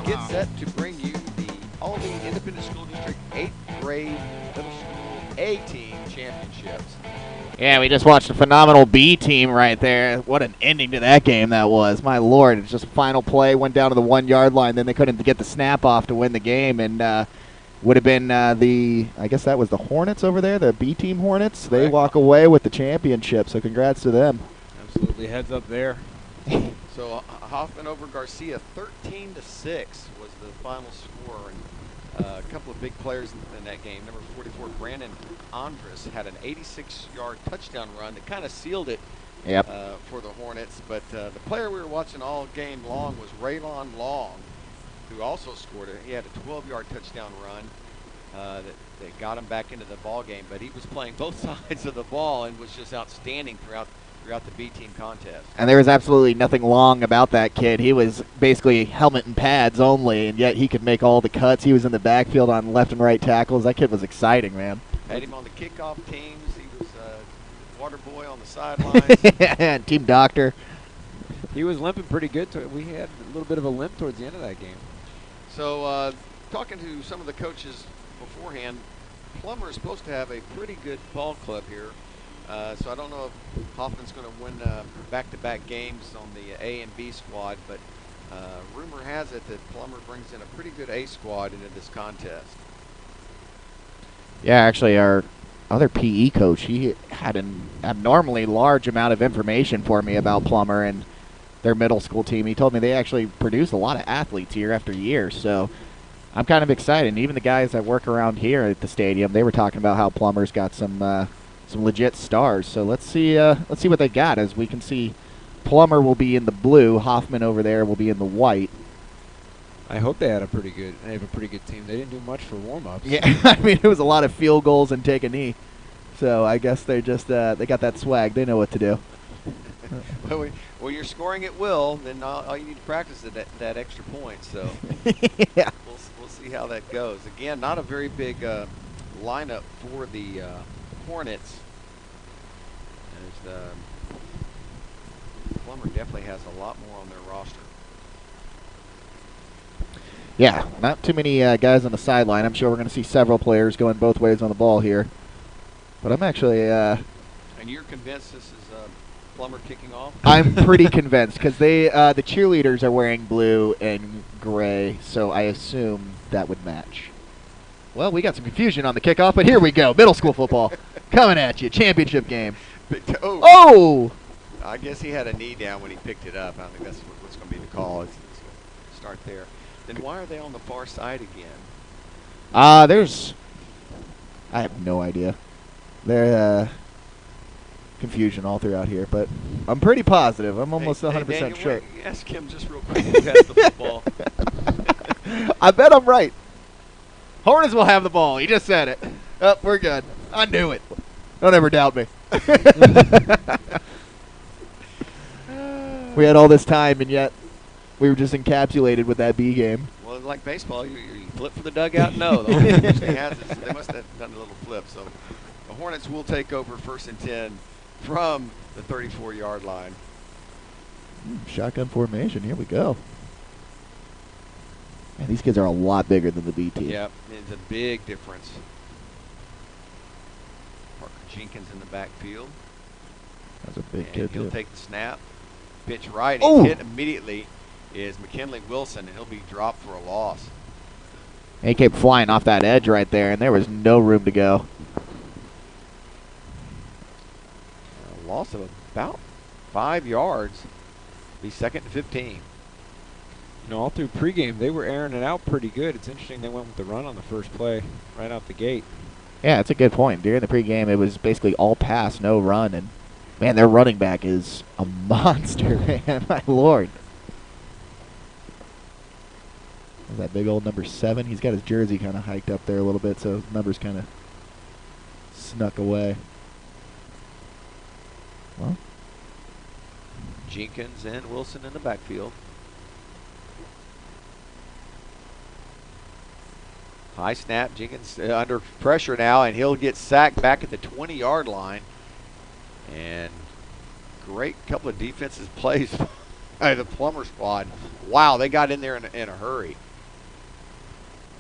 get set to bring you the Aldine Independent School District 8th grade middle school A team championships. Yeah, we just watched a phenomenal B team right there. What an ending to that game that was. My Lord, it's just a final play, went down to the 1 yard line, then they couldn't get the snap off to win the game, and would have been I guess that was the Hornets over there, the B team Hornets. Correct. They walk away with the championship, so congrats to them. Absolutely, heads up there. So Hoffman over Garcia, 13-6 was the final score, and a couple of big players in that game. Number 44, Brandon Andres, had an 86-yard touchdown run that kind of sealed it for the Hornets. But the player we were watching all game long was Raylon Long, who also scored it. He had a 12-yard touchdown run that got him back into the ball game. But he was playing both sides of the ball and was just outstanding throughout the B team contest. And there was absolutely nothing long about that kid. He was basically helmet and pads only, and yet he could make all the cuts. He was in the backfield on left and right tackles. That kid was exciting, man. Had him on the kickoff teams. He was water boy on the sidelines. Team doctor. He was limping pretty good. We had a little bit of a limp towards the end of that game. So talking to some of the coaches beforehand, Plummer is supposed to have a pretty good ball club here. So I don't know if Hoffman's going to win back-to-back games on the A and B squad, but rumor has it that Plummer brings in a pretty good A squad into this contest. Yeah, actually, our other PE coach, he had an abnormally large amount of information for me about Plummer and their middle school team. He told me they actually produce a lot of athletes year after year, so I'm kind of excited. And even the guys that work around here at the stadium, they were talking about how Plummer's got some legit stars. So let's see what they got. As we can see, Plummer will be in the blue. Hoffman over there will be in the white. I hope they have a pretty good team. They didn't do much for warm-ups. Yeah, I mean, it was a lot of field goals and take a knee. So I guess they're just they got that swag. They know what to do. When you're scoring at will, then all you need to practice is that extra point. So yeah, we'll see how that goes. Again, not a very big lineup for the Hornets. As Plummer definitely has a lot more on their roster. Yeah, not too many guys on the sideline. I'm sure we're going to see several players going both ways on the ball here. But I'm actually... and you're convinced this is Plummer kicking off? I'm pretty convinced, because the cheerleaders are wearing blue and gray, so I assume that would match. Well, we got some confusion on the kickoff, but here we go. Middle school football coming at you. Championship game. Oh! I guess he had a knee down when he picked it up. I think that's what's going to be the call. It's start there. Then why are they on the far side again? I have no idea. There's confusion all throughout here, but I'm pretty positive. I'm almost 100% sure. Ask him just real quick who has the football. I bet I'm right. Hornets will have the ball. He just said it. Oh, we're good. I knew it. Don't ever doubt me. We had all this time, and yet we were just encapsulated with that B game. Well, like baseball, you flip for the dugout. No, the only thing has is they must have done a little flip. So the Hornets will take over 1st and 10 from the 34-yard line. Shotgun formation. Here we go. Man, these kids are a lot bigger than the B team. Yep, it's a big difference. Parker Jenkins in the backfield. That's a big and kid, he'll too. take the snap. Pitch right. Oh! And hit immediately is McKinley Wilson, and he'll be dropped for a loss. He kept flying off that edge right there, and there was no room to go. A loss of about 5 yards. Be 2nd and 15. You know, all through pregame, they were airing it out pretty good. It's interesting they went with the run on the first play right out the gate. Yeah, that's a good point. During the pregame, it was basically all pass, no run, and man, their running back is a monster, man. My Lord. That big old number 7. He's got his jersey kind of hiked up there a little bit, so his numbers kind of snuck away. Well, Jenkins and Wilson in the backfield. High snap. Jenkins under pressure now, and he'll get sacked back at the 20-yard line. And great couple of defensive plays by the Plummer squad. Wow, they got in there in a hurry.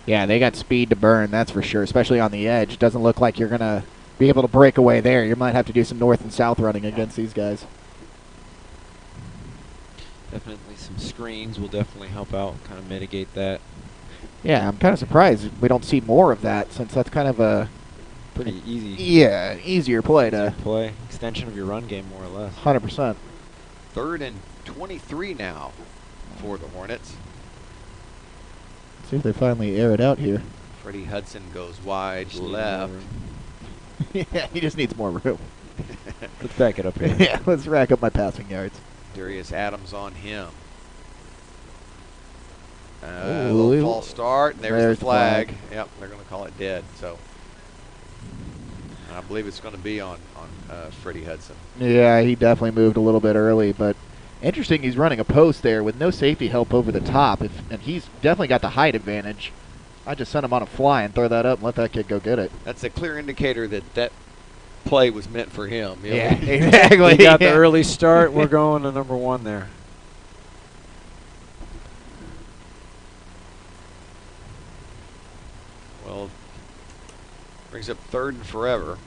Yeah, they got speed to burn, that's for sure, especially on the edge. Doesn't look like you're going to be able to break away there. You might have to do some north and south running against these guys. Definitely some screens will definitely help out, kind of mitigate that. Yeah, I'm kind of surprised we don't see more of that, since that's kind of a Pretty easy. Yeah, easier play Easier to play. Extension of your run game, more or less. 100%. 3rd and 23 now for the Hornets. See if they finally air it out here. Freddie Hudson goes wide Just need left. more room. Yeah, he just needs more room. Let's back it up here. Yeah, let's rack up my passing yards. Darius Adams on him. Ooh, Little false start, and there's there's the the flag. flag. Yep, they're going to call it dead. So I believe it's going to be on Freddie Hudson. Yeah, he definitely moved a little bit early, but interesting he's running a post there with no safety help over the top, and he's definitely got the height advantage. I just sent him on a fly and throw that up and let that kid go get it. That's a clear indicator that play was meant for him. You know? Yeah, exactly. We got the early start. We're going to number 1 there. Well, brings up 3rd and forever.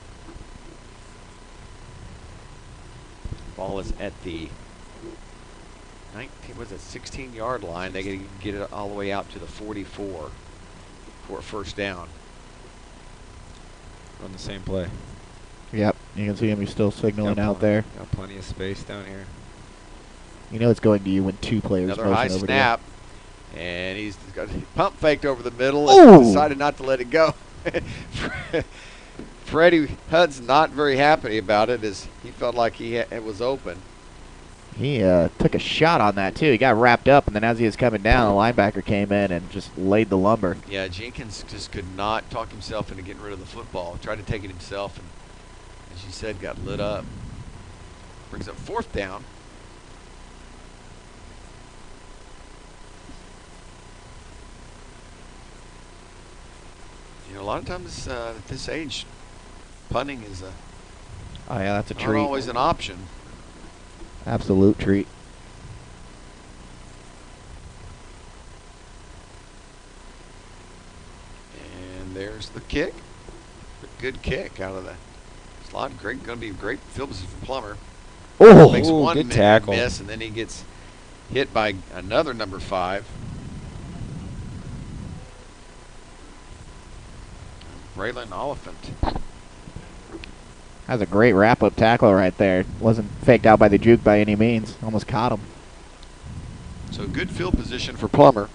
Ball is at the 16-yard line. They can get it all the way out to the 44 for a first down. Run the same play. Yep, you can see him. He's still signaling out there. Got plenty of space down here. You know it's going to you when 2 players Another motion high over snap. And he's got pump faked over the middle Ooh. and decided not to let it go. Freddie Hudson not very happy about it as he felt like it was open. He took a shot on that, too. He got wrapped up, and then as he was coming down, the linebacker came in and just laid the lumber. Yeah, Jenkins just could not talk himself into getting rid of the football. Tried to take it himself, and as you said, got lit up. Brings up 4th down. You know, a lot of times at this age, punting is Oh, yeah, that's a not treat. always an option. Absolute treat. And there's the kick. A good kick out of the slot. Great, going to be a great field position for Plummer. Oh, Makes one good tackle. miss, and then he gets hit by another number 5. Braylon Oliphant. that's a great wrap-up tackle right there. Wasn't faked out by the juke by any means. Almost caught him. So good field position for Plummer,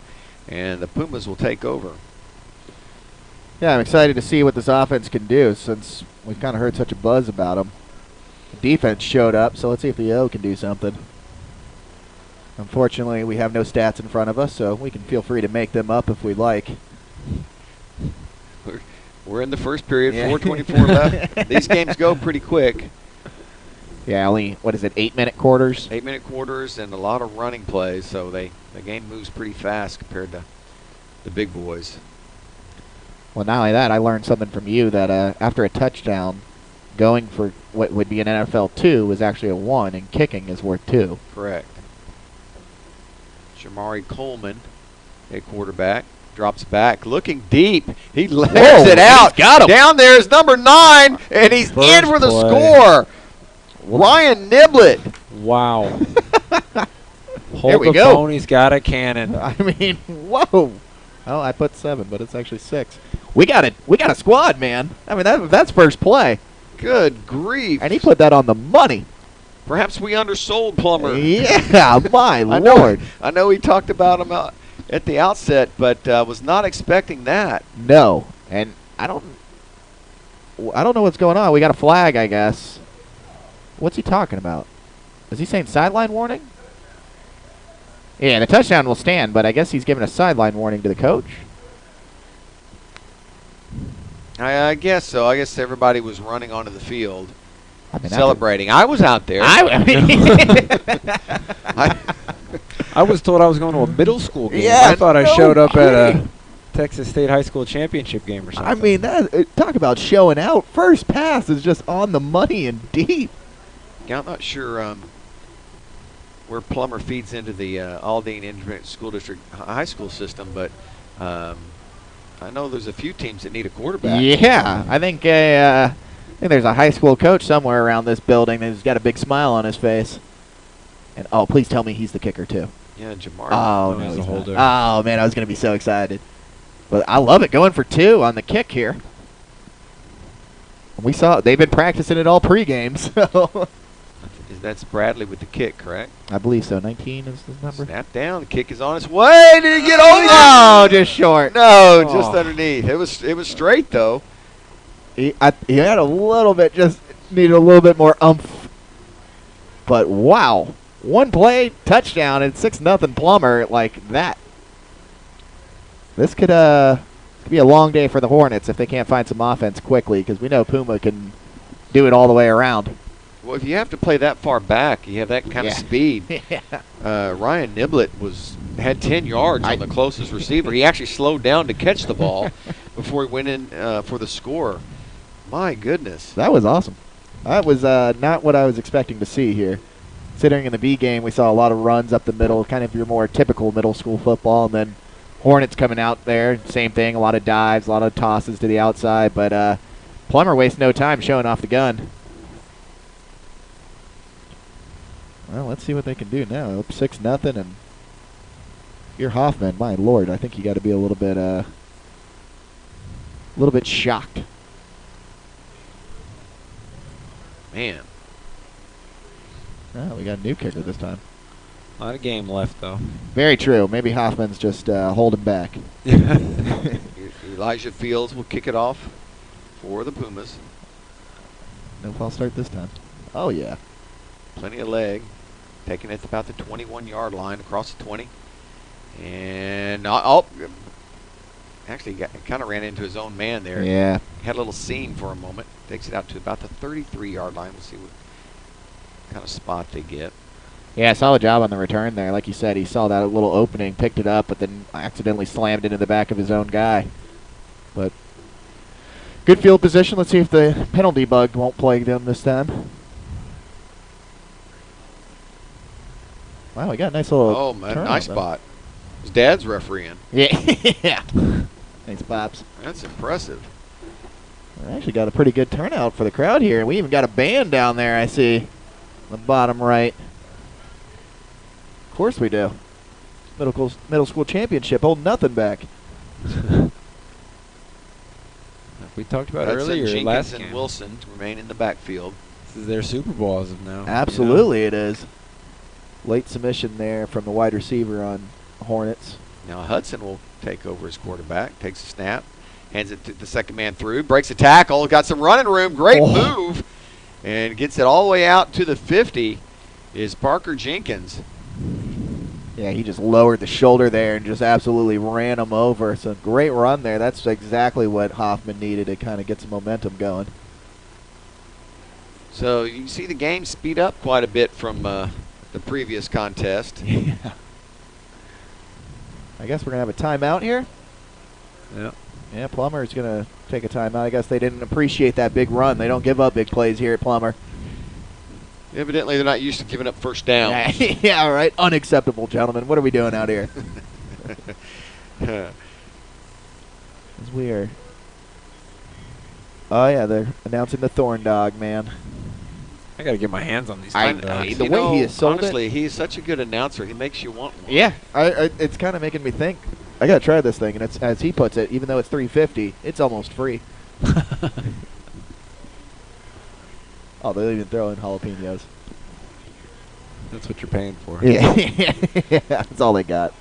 and the Pumas will take over. Yeah, I'm excited to see what this offense can do since we've kind of heard such a buzz about them. The defense showed up, so let's see if the O can do something. Unfortunately, we have no stats in front of us, so we can feel free to make them up if we like. We're in the first period, Yeah. 4:24 left. These games go pretty quick. Yeah, only, what is it, 8-minute quarters? 8-minute quarters and a lot of running plays, so the game moves pretty fast compared to the big boys. Well, not only that, I learned something from you that after a touchdown, going for what would be an NFL 2 is actually a 1, and kicking is worth 2. Correct. Shamari Coleman, a quarterback, drops back, looking deep. He lets it out. He's got him. Down there is number 9, and he's First in for the play. score. Ryan Niblett. Wow. There Hold we the go. phone. He's got a cannon. I mean, whoa. Oh, I put 7, but it's actually 6. We got a squad, man. I mean, that's first play. Good grief. And he put that on the money. Perhaps we undersold Plummer. Yeah, my I lord. I know we talked about him at the outset, but was not expecting that. No. And I don't know what's going on. We got a flag, I guess. What's he talking about? Is he saying sideline warning? Yeah, the touchdown will stand, but I guess he's giving a sideline warning to the coach. I guess so. I guess everybody was running onto the field, I mean, celebrating. I was out there. I mean, I was told I was going to a middle school game. Yeah, I thought I no showed up at a kidding. Texas State High School championship game or something. I mean, talk about showing out. First pass is just on the money and deep. Yeah, I'm not sure where Plummer feeds into the Aldine Independent School District high school system, but I know there's a few teams that need a quarterback. Yeah, I think there's a high school coach somewhere around this building that's got a big smile on his face. And oh, please tell me he's the kicker too. Yeah, Jamar. Oh, No, no, he's he's a holder. not. Oh man, I was gonna be so excited. But I love it, going for 2 on the kick here. We saw they've been practicing it all pregame, so That's Bradley with the kick, correct? I believe so. 19 is his number. Snap down. The kick is on its way. Did it get over? Oh, just short. No, just Oh. underneath. It was straight though. He had a little bit, just needed a little bit more umph. But wow, one play, touchdown, and 6-0 Plummer like that. This could be a long day for the Hornets if they can't find some offense quickly, because we know Puma can do it all the way around. Well, if you have to play that far back, you have that kind of speed. Yeah. Ryan Niblett had 10 yards on the closest receiver. He actually slowed down to catch the ball before he went in for the score. My goodness. That was awesome. That was not what I was expecting to see here. Considering in the B game, we saw a lot of runs up the middle, kind of your more typical middle school football, and then Hornets coming out there, same thing, a lot of dives, a lot of tosses to the outside, but Plummer wastes no time showing off the gun. Well, let's see what they can do now. Up 6-0, and you're Hoffman. My lord, I think you got to be a little bit shocked. Man. Oh, we got a new kicker this time. A lot of game left, though. Very true. Maybe Hoffman's just holding back. Elijah Fields will kick it off for the Pumas. No false start this time. Oh, yeah. Plenty of leg. Taking it to about the 21-yard line across the 20. And actually kind of ran into his own man there. Yeah. Had a little seam for a moment. Takes it out to about the 33-yard line. We'll see what kind of spot they get. Yeah, solid job on the return there. Like you said, he saw that little opening, picked it up, but then accidentally slammed into the back of his own guy. But good field position. Let's see if the penalty bug won't plague them this time. Wow, we got a nice little Oh, man, turnout, nice though. spot. His dad's refereeing. Yeah. Yeah. Thanks, Pops. That's impressive. We actually got a pretty good turnout for the crowd here. We even got a band down there, I see. On the bottom right. Of course we do. Middle school championship, holding nothing back. We talked about Hudson, earlier Jenkins, last and game. Wilson remain in the backfield. This is their Super Bowl as of now. Absolutely it is. Late submission there from the wide receiver on Hornets. Now Hudson will take over as quarterback. Takes a snap. Hands it to the second man through. Breaks a tackle. Got some running room. Great move. And gets it all the way out to the 50 is Parker Jenkins. Yeah, he just lowered the shoulder there and just absolutely ran him over. So great run there. That's exactly what Hoffman needed to kind of get some momentum going. So you can see the game speed up quite a bit from the previous contest. Yeah. I guess we're going to have a timeout here. Yeah. Yeah, Plummer is going to take a timeout. I guess they didn't appreciate that big run. They don't give up big plays here at Plummer. Evidently, they're not used to giving up first down. Yeah, right. Unacceptable, gentlemen. What are we doing out here? It's weird. Oh, yeah, they're announcing the Thorn Dog, man. I got to get my hands on these I things. know. You The way know, he has sold honestly, he's such a good announcer. He makes you want one. Yeah, it's kind of making me think. I got to try this thing, and it's, as he puts it, even though it's $3.50, it's almost free. Oh, they'll even throw in jalapenos. That's what you're paying for. Yeah, yeah, that's all they got.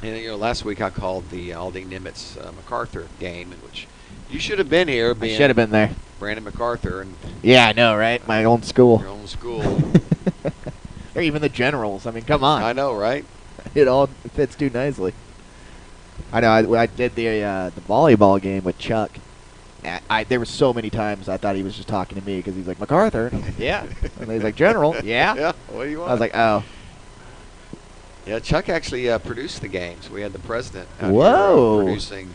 And you know, last week I called the Aldine Nimitz MacArthur game, in which you should have been here. I should have been there. Brandon MacArthur and Yeah, I know, right? My own school. your own school. Or even the Generals. I mean, come on. I know, right? It all fits too nicely. I know. I did the volleyball game with Chuck. There were so many times I thought he was just talking to me because he's like, MacArthur. Yeah. And he's like, General. Yeah. Yeah. What do you want? I was like, oh. Yeah, Chuck actually produced the games. We had the president out Whoa. here producing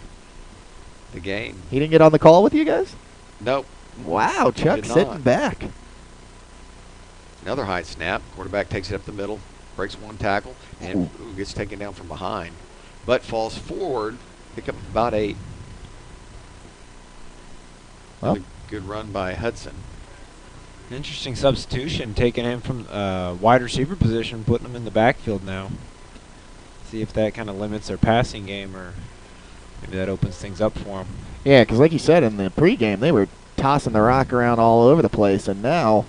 the game. He didn't get on the call with you guys? Nope. Wow, Chuck did sitting not. back. Another high snap. Quarterback takes it up the middle, breaks one tackle, and gets taken down from behind. But falls forward pick up about 8. Well. Really good run by Hudson. Interesting substitution, taking him from wide receiver position, putting him in the backfield now. See if that kind of limits their passing game, or maybe that opens things up for them. Yeah, because like you said in the pregame, they were tossing the rock around all over the place, and now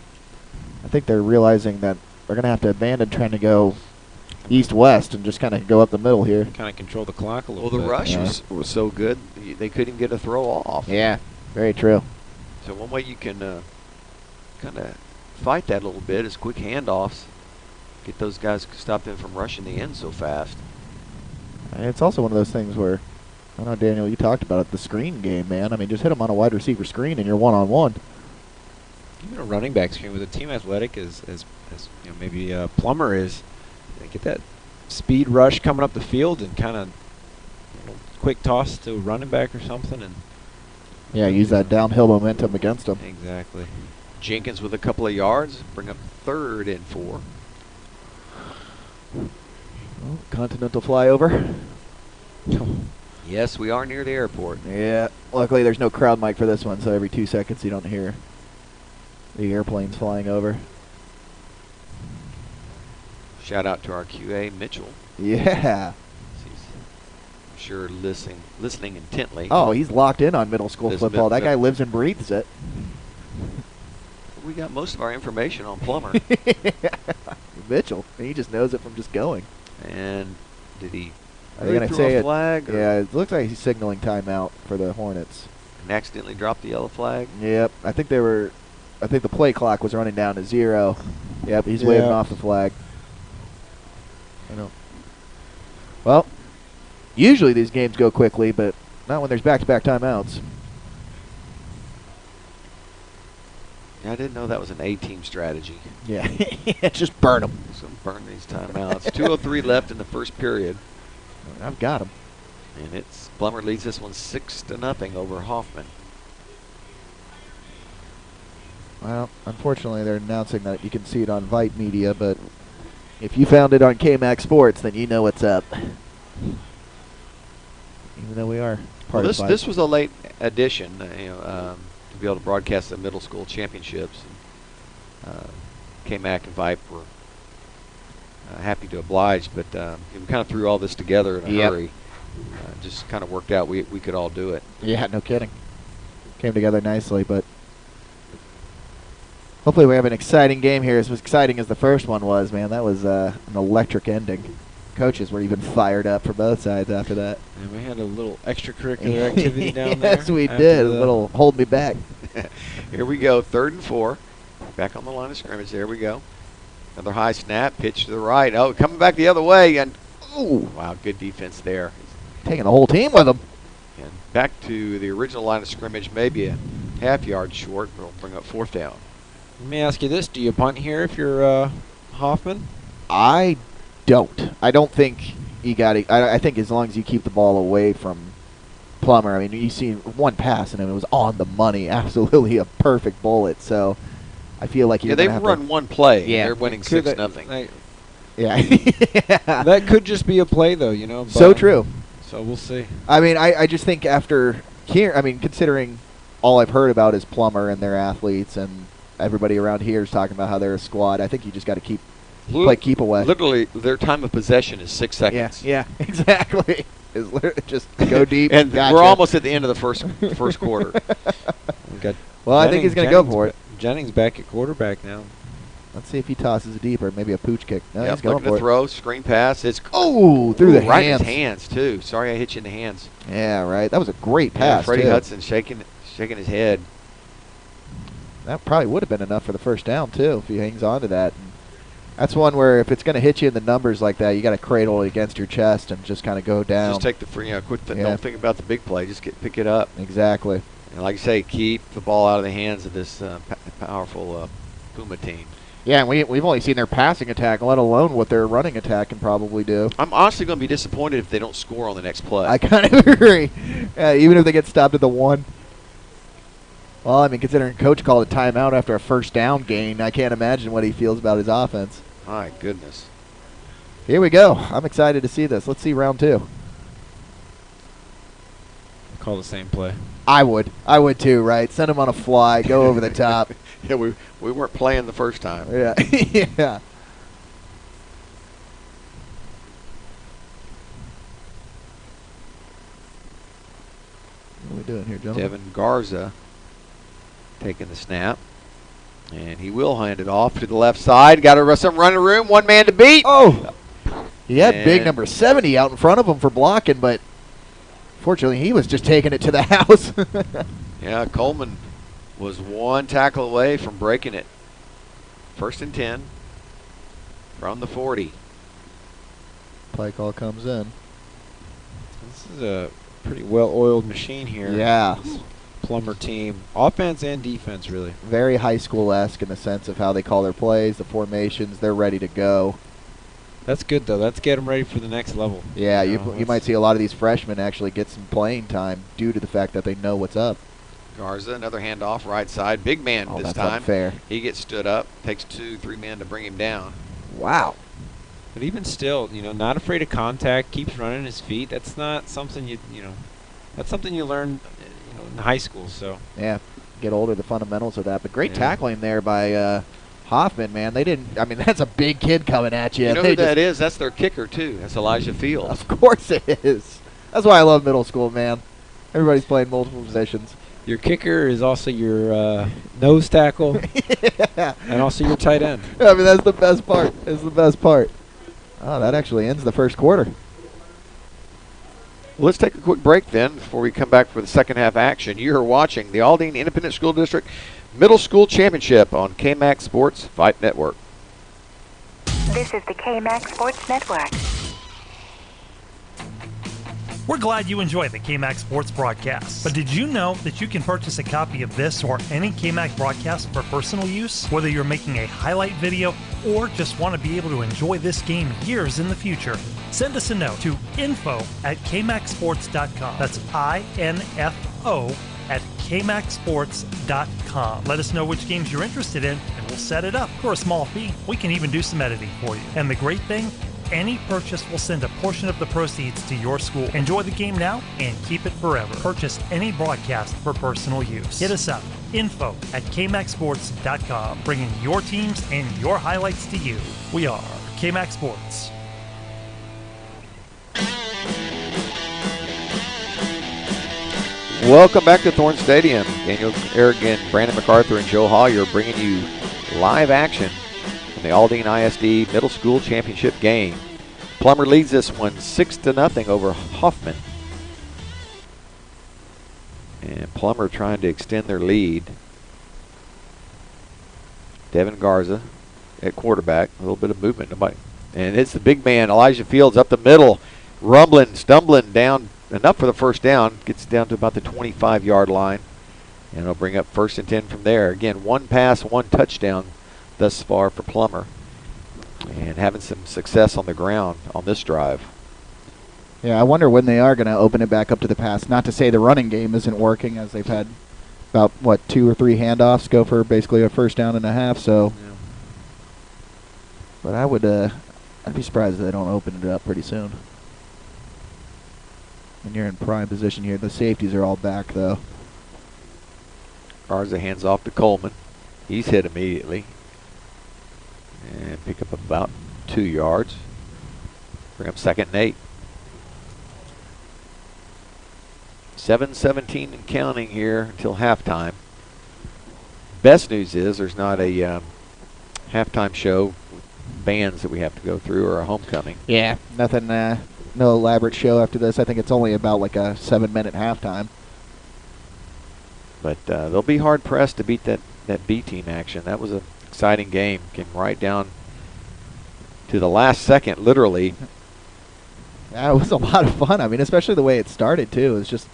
I think they're realizing that they're going to have to abandon trying to go east-west and just kind of go up the middle here. Kind of control the clock a little Well, bit. the rush was so good, they couldn't get a throw off. Yeah, very true. So one way you can kind of fight that a little bit is quick handoffs. Get those guys, stop them from rushing the end so fast. And it's also one of those things where, I don't know, Daniel, you talked about it, the screen game, man. I mean, just hit them on a wide receiver screen and you're one-on-one. Even a running back screen with a team athletic as you know, maybe Plummer is, they get that speed rush coming up the field and kind of quick toss to a running back or something, and Yeah, use that downhill momentum against them. exactly. Jenkins with a couple of yards, bring up 3rd and 4. Oh, continental flyover. Yes, we are near the airport. Yeah, luckily there's no crowd mic for this one, so every 2 seconds you don't hear the airplanes flying over. Shout out to our QA, Mitchell. Yeah. He's, I'm sure, listening intently. Oh, he's locked in on middle school This football. That mid- guy lives and breathes it. We got most of our information on Plummer. Mitchell, he just knows it from just going. And did he Are they going to threw say a it? flag? Or Yeah, it looks like he's signaling timeout for the Hornets. and accidentally dropped the yellow flag? Yep, I think the play clock was running down to 0. Yep, he's waving off the flag. I know. Well, usually these games go quickly, but not when there's back-to-back timeouts. Yeah, I didn't know that was an A-team strategy. Yeah, just burn them. So burn these timeouts. 2:03 left in the first period. I've got him. And it's Plummer leads this one 6-0 over Hoffman. Well, unfortunately, they're announcing that you can see it on Vype Media, but if you found it on KMAX Sports, then you know what's up. Even though we are part Well, of Vype. this was a late addition, to be able to broadcast the middle school championships. KMAC and Vype were happy to oblige, but we kind of threw all this together in a hurry. Just kind of worked out we could all do it. Yeah, no kidding. Came together nicely, but hopefully we have an exciting game here. As exciting as the first one was, man. That was an electric ending. Coaches were even fired up for both sides after that. And we had a little extracurricular activity down there. Yes, we after did. A the- little hold me back. Here we go, 3rd and 4. Back on the line of scrimmage. There we go. Another high snap, pitch to the right. Oh, coming back the other way, and wow, good defense there. Taking the whole team with them. And back to the original line of scrimmage, maybe a half-yard short, but it'll bring up 4th down. Let me ask you this: do you punt here if you're Hoffman? I don't. I don't think you got it. I think as long as you keep the ball away from Plummer. I mean, you see one pass and it was on the money. Absolutely a perfect bullet. So I feel like you're Yeah, they've gonna have run one play. Yeah. They're winning Could 6-0. that- Yeah. That could just be a play, though. You know. So but- true. So we'll see. I mean, I just think after here, I mean, considering all I've heard about is Plummer and their athletes, and everybody around here is talking about how they're a squad. I think you just got to keep away. Literally, their time of possession is 6 seconds. Yeah, exactly. Is just go deep. And gotcha. we're almost at the end of the first quarter. We got Well, I think he's going to go Jennings for it. Jennings back at quarterback now. Let's see if he tosses it deeper. Maybe a pooch kick. No, Yep, he's going looking for to it. throw, screen pass. It's Through the right hands. in his hands too. Sorry, I hit you in the hands. Yeah, right. That was a great Yeah, pass, Freddie too. Hudson shaking his head. That probably would have been enough for the first down, too, if he hangs on to that. And that's one where if it's going to hit you in the numbers like that, you got to cradle it against your chest and just kind of go down. Just take the free. Quit. Yeah. Don't think about the big play. Just pick it up. Exactly. And like you say, keep the ball out of the hands of this powerful Puma team. Yeah, and we've only seen their passing attack, let alone what their running attack can probably do. I'm honestly going to be disappointed if they don't score on the next play. I kind of agree. Even if they get stopped at the 1. Well, I mean, considering Coach called a timeout after a first down gain, I can't imagine what he feels about his offense. My goodness. Here we go. I'm excited to see this. Let's see round 2. Call the same play. I would too, right? Send him on a fly, go over the top. Yeah, we weren't playing the first time. Yeah, yeah. What are we doing here, gentlemen? Devin Garza taking the snap. And he will hand it off to the left side. Got some running room. One man to beat. Oh! He had big And- number 70 out in front of him for blocking, but fortunately he was just taking it to the house. Yeah, Coleman was one tackle away from breaking it. 1st and 10 from the 40. Play call comes in. This is a pretty well-oiled machine here. Yeah. This Plummer team, offense and defense, really. Very high school-esque in the sense of how they call their plays, the formations. They're ready to go. That's good, though. Let's get them ready for the next level. Yeah, You you, know, you might see a lot of these freshmen actually get some playing time due to the fact that they know what's up. Garza, another handoff, right side. Big man Oh, this that's time. unfair. He gets stood up. Takes 2-3 men to bring him down. Wow. But even still, not afraid of contact, keeps running his feet. That's not something that's something you learn, in high school. So Yeah, get older, the fundamentals of that. But great Yeah. tackling there by Hoffman, man. They didn't. I mean, that's a big kid coming at you. You know They who that just- is? That's their kicker, too. That's Elijah Fields. Of course it is. That's why I love middle school, man. Everybody's playing multiple positions. your kicker is also your nose tackle Yeah. and also your tight end. I mean, that's the best part. That's the best part. Oh, that actually ends the first quarter. Let's take a quick break then before we come back for the second half action. You are watching the Aldine Independent School District Middle School Championship on KMAX Sports Vype Network. This is the KMAX Sports Network. We're glad you enjoy the KMAX Sports broadcast. But did you know that you can purchase a copy of this or any KMAX broadcast for personal use? Whether you're making a highlight video or just want to be able to enjoy this game years in the future, send us a note to info@kmaxsports.com. That's INFO at kmaxsports.com. Let us know which games you're interested in, and we'll set it up for a small fee. We can even do some editing for you. And the great thing, any purchase will send a portion of the proceeds to your school. Enjoy the game now and keep it forever. Purchase any broadcast for personal use. Hit us up, info@kmaxsports.com, bringing your teams and your highlights to you. We are KMAX Sports. Welcome back to Thorne Stadium. Daniel Aragon, Brandon MacArthur, and Joe Hollier bringing you live action from the Aldine ISD Middle School Championship game. Plummer leads this one 6-0 over Hoffman. And Plummer trying to extend their lead. Devin Garza at quarterback. A little bit of movement. And it's the big man, Elijah Fields, up the middle, rumbling, stumbling down. Enough for the first down. Gets down to about the 25-yard line. And it'll bring up 1st and 10 from there. Again, one pass, one touchdown thus far for Plummer. And having some success on the ground on this drive. Yeah, I wonder when they are going to open it back up to the pass. Not to say the running game isn't working, as they've had about, 2 or 3 handoffs go for basically a 1st down and a half. So, Yeah. but I'd be surprised if they don't open it up pretty soon. And you're in prime position here. The safeties are all back, though. Garza hands off to Coleman. He's hit immediately. And pick up about 2 yards. Bring up 2nd and 8. 7:17 and counting here until halftime. Best news is there's not a halftime show with bands that we have to go through or a homecoming. Yeah, nothing, no elaborate show after this. I think it's only about like a 7-minute halftime. But they'll be hard pressed to beat that B team action. That was an exciting game. Came right down to the last second, literally. Yeah, it was a lot of fun. I mean, especially the way it started, too. It was just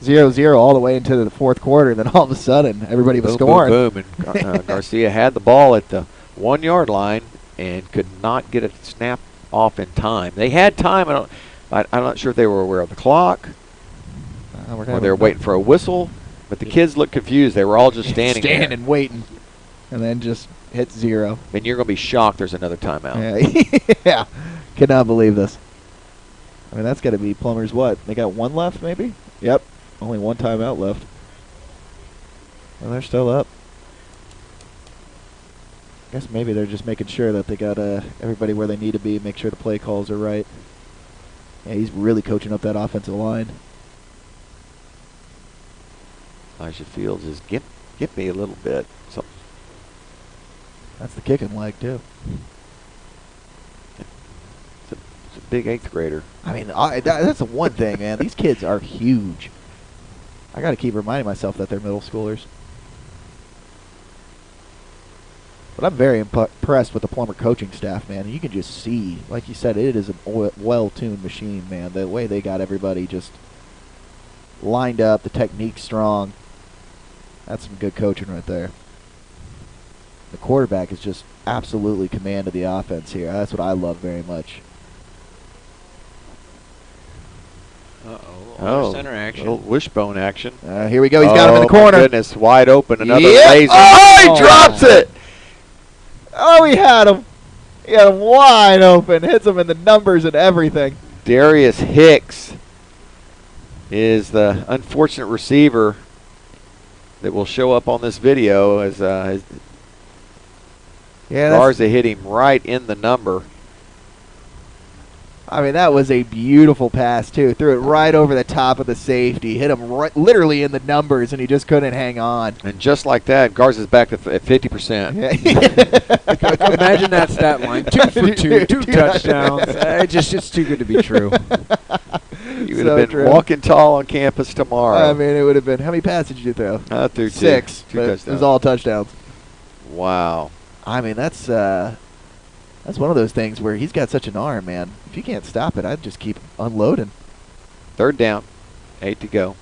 0-0 all the way into the fourth quarter. Then all of a sudden, everybody was Boom, scoring. boom, boom. And Garcia had the ball at the 1-yard line and could not get it snapped off in time. They had time. I'm not sure if they were aware of the clock or they were waiting for a whistle. But the kids looked confused. They were all just standing there. waiting, and then just hit 0. And you're going to be shocked there's another timeout. Yeah, yeah. Cannot believe this. I mean, that's got to be Plummer's what? They got 1 left, maybe? Yep. Only one timeout left. Well, they're still up. Guess maybe they're just making sure that they got everybody where they need to be, make sure the play calls are right. Yeah, he's really coaching up that offensive line. Elijah Fields is get me a little bit. So That's the kicking leg, too. it's a big 8th grader. I mean, that's the one thing, man. These kids are huge. I got to keep reminding myself that they're middle schoolers. But I'm very impressed with the Plummer coaching staff, man. You can just see, like you said, it is a well-tuned machine, man. The way they got everybody just lined up, the technique's strong. That's some good coaching right there. The quarterback is just absolutely command of the offense here. That's what I love very much. Oh, center action. Little wishbone action. Here we go. He's got him in the Oh, corner. my goodness, wide open. Another Yep. laser. Oh! He drops it. Oh, he had him. He had him wide open. Hits him in the numbers and everything. Darius Hicks is the unfortunate receiver that will show up on this video as Garza hit him right in the number. I mean, that was a beautiful pass, too. Threw it right over the top of the safety. Hit him right, literally in the numbers, and he just couldn't hang on. And just like that, Garza's back at 50%. Imagine that stat line. 2 for 2, 2 touchdowns. It's too good to be true. You would have been walking tall on campus tomorrow. I mean, it would have been. How many passes did you throw? Through 6. Two touchdowns. It was all touchdowns. Wow. I mean, that's one of those things where he's got such an arm, man. If you can't stop it, I'd just keep unloading. 3rd down. 8 to go.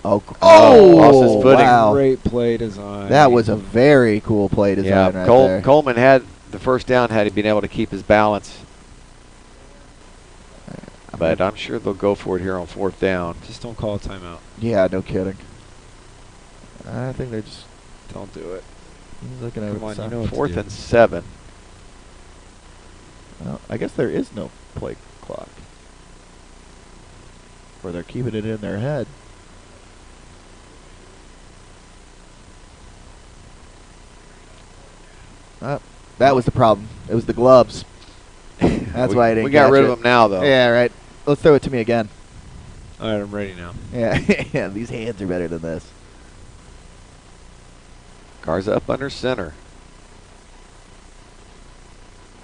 Oh, lost his footing. Wow. Great play design. That was a very cool play design right there. Coleman had the 1st down had he been able to keep his balance. But I'm sure they'll go for it here on 4th down. Just don't call a timeout. Yeah, no kidding. I think they're just Don't do it. looking at Come on, it. you know what to 4th do. and 7. Well, I guess there is no play clock. Or they're keeping it in their head. That was the problem. It was the gloves. That's why I didn't We got catch rid it. of them now, though. Yeah, right. Let's throw it to me again. All right, I'm ready now. Yeah, yeah. These hands are better than this. Garza up under center.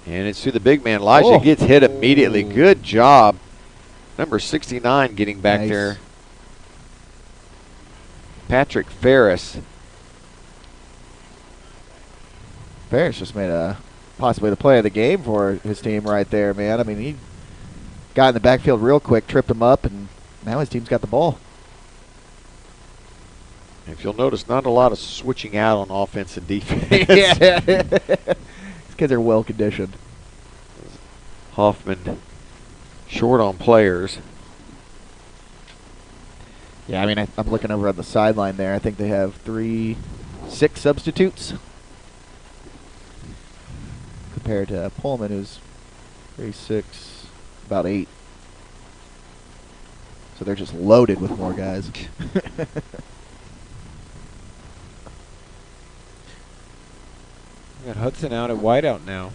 And it's to the big man. Elijah gets hit immediately. Good job. Number 69 getting back Nice. there. Patrick Ferris. Ferris just made possibly the play of the game for his team right there, man. I mean, he got in the backfield real quick, tripped him up, and now his team's got the ball. If you'll notice, not a lot of switching out on offense and defense. Yeah. These kids are well conditioned. Hoffman short on players. Yeah, I mean, I'm looking over on the sideline there. I think they have 6 substitutes compared to Pullman, who's 6, about 8. So they're just loaded with more guys. We got Hudson out at wideout now.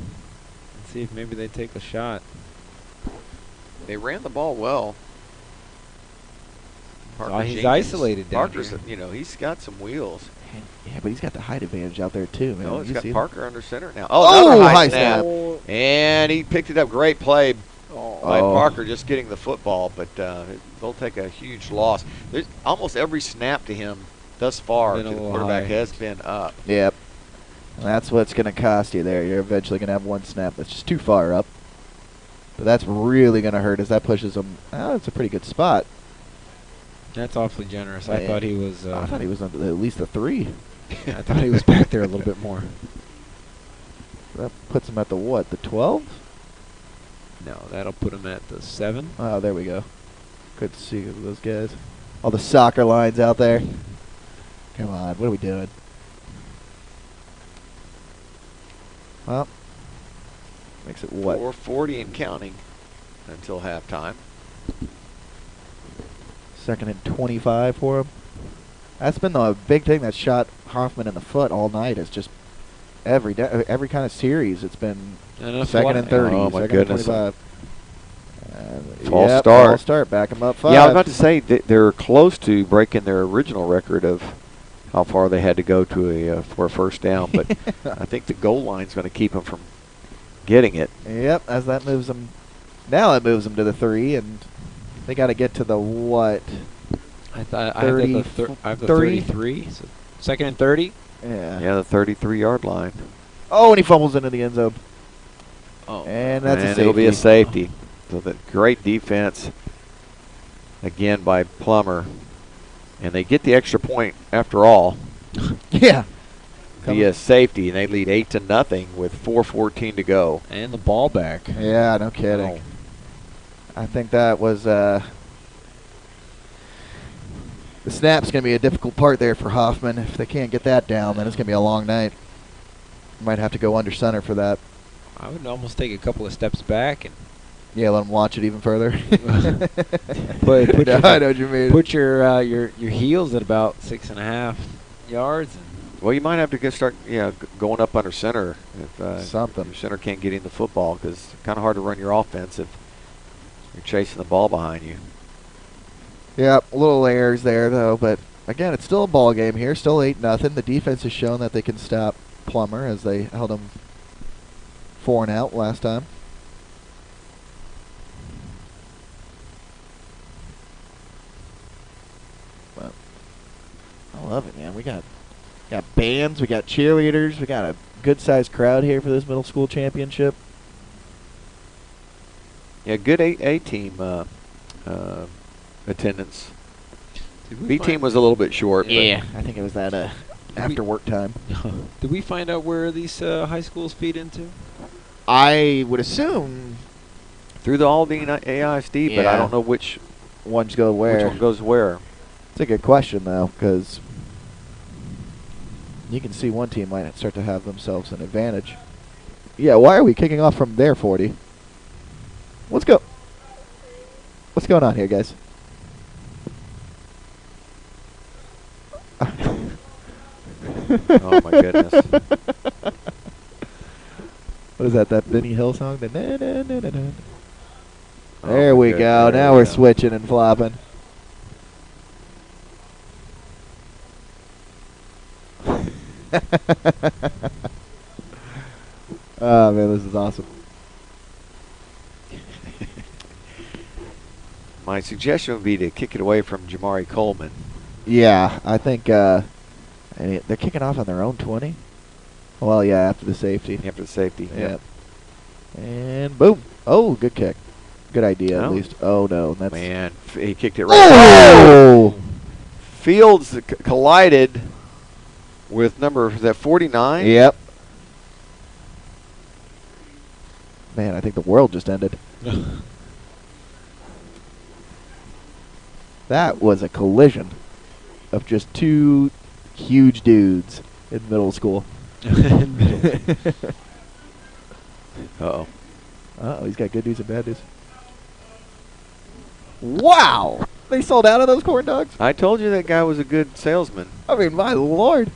Let's see if maybe they take a shot. They ran the ball well. He's Jenkins. isolated down Parker's, here. he's got some wheels. Yeah, but he's got the height advantage out there too, man. Oh, he's You got see Parker under center now. Oh, Another high high snap. snap. And he picked it up. Great play by Parker just getting the football, but they'll take a huge loss. There's almost every snap to him thus far to Been a the little quarterback high. has been up. Yep. And that's what's going to cost you there. You're eventually going to have one snap that's just too far up. But that's really going to hurt as that pushes him. Oh, it's a pretty good spot. That's awfully generous. I thought he was. I thought he was at least a 3. I thought he was back there a little bit more. That puts him at the what? The 12? No, that'll put him at the 7. Oh, there we go. Good to see those guys. All the soccer lines out there. Come on, what are we doing? Well, makes it what? 4:40 and counting until halftime. 2nd and 25 for him. That's been the big thing that shot Hoffman in the foot all night. Is just every kind of series. It's been 2nd and 30, oh my 2nd goodness. and 25. False start. False start. Back him up 5. Yeah, I was about to say they're close to breaking their original record of how far they had to go to for a first down, but I think the goal line's going to keep them from getting it. Yep, as that moves them. Now it moves them to the 3, and they got to get to the what? I have the 33. So 2nd and 30. Yeah. Yeah, the 33-yard line. Oh, and he fumbles into the end zone. Oh, And that's a And safety. it'll be a safety. So the great defense again by Plummer, and they get the extra point after all Yeah. via safety, and they lead 8-0 with 4:14 to go. and the ball back. Yeah, no kidding. I think that was the snap's going to be a difficult part there for Hoffman. If they can't get that down, then it's going to be a long night. Might have to go under center for that. I would almost take a couple of steps back and Yeah, let him watch it even further. put No, I know what you mean. put your heels at about 6.5 yards. And Well, you might have to start going up under center if Something. your center can't get in the football, because it's kind of hard to run your offense if you're chasing the ball behind you. Yep, little errors there though, but again, it's still a ball game here. Still 8-0. The defense has shown that they can stop Plummer, as they held him 4 and out last time. But I love it, man. We got bands, we got cheerleaders, we got a good-sized crowd here for this middle school championship. Yeah, good A team attendance. B team was a little bit short. I think it was that after work time. did we find out where these high schools feed into? I would assume But through the Aldine ISD, but I Yeah. don't know which ones go where. one goes where. It's a good question, though, because you can see one team might start to have themselves an advantage. Yeah, why are we kicking off from their 40? Let's go. What's going on here, guys? Oh my goodness. What is that? That Benny Hill song? The na-na-na-na-na. Oh There my we goodness, go. there Now we we're go. switching and flopping. Oh man, this is awesome. My suggestion would be to kick it away from Jamari Coleman. Yeah, I think they're kicking off on their own 20. Well, yeah, after the safety. After the safety. Yep. And boom. Oh, good kick. Good idea, No. at least. Oh, no. That's Man, he kicked it right. Oh! Fields collided with number, is that 49? Yep. Man, I think the world just ended. That was a collision of just two huge dudes in middle school. Uh-oh. Oh, he's got good news and bad news. Wow! They sold out of those corn dogs? I told you that guy was a good salesman. I mean, my lord.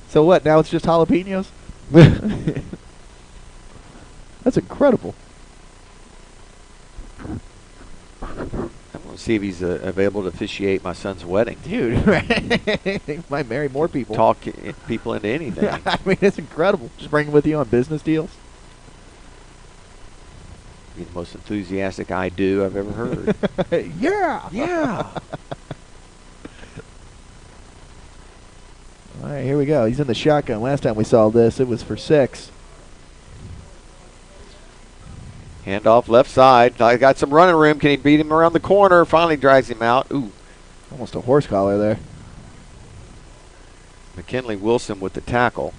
So what, now it's just jalapenos? That's incredible. I'm going to see if he's available to officiate my son's wedding. Dude, he might marry more people. Talk people into anything. I mean, it's incredible. Just bring them with you on business deals. Be the most enthusiastic I do I've ever heard. Yeah! Yeah. All right, here we go. He's in the shotgun. Last time we saw this, it was for 6. Handoff left side. I got some running room. Can he beat him around the corner? Finally drags him out. Ooh. Almost a horse collar there. McKinley Wilson with the tackle.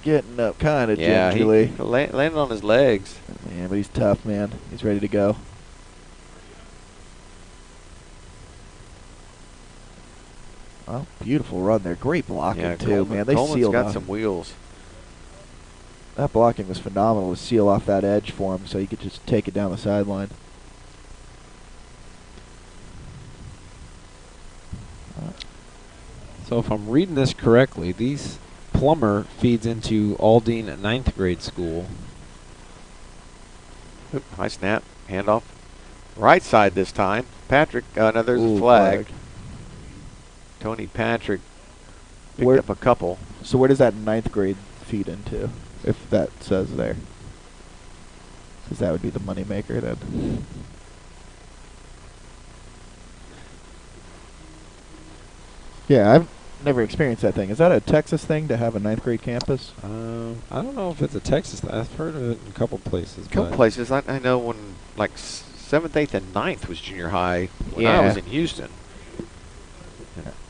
Getting up kind of Yeah, gingerly. he landed on his legs. Yeah, but he's tough, man. He's ready to go. Oh, beautiful run there. Great blocking, Yeah, too, man. They Coleman's sealed got off. some wheels. That blocking was phenomenal to seal off that edge for him so he could just take it down the sideline. So if I'm reading this correctly, Plummer feeds into Aldine 9th grade school. Oop, high snap, handoff. Right side this time. Patrick, no, there's Ooh, a flag. Tony Patrick picked up a couple. So where does that 9th grade feed into, if that says there? Because that would be the moneymaker then. Yeah, I've never experienced that thing. Is that a Texas thing to have a 9th grade campus? I don't know if it's a Texas thing. I've heard of it in a couple places. A couple places. I know when, like, 7th, 8th, and 9th was junior high when Yeah. I was in Houston.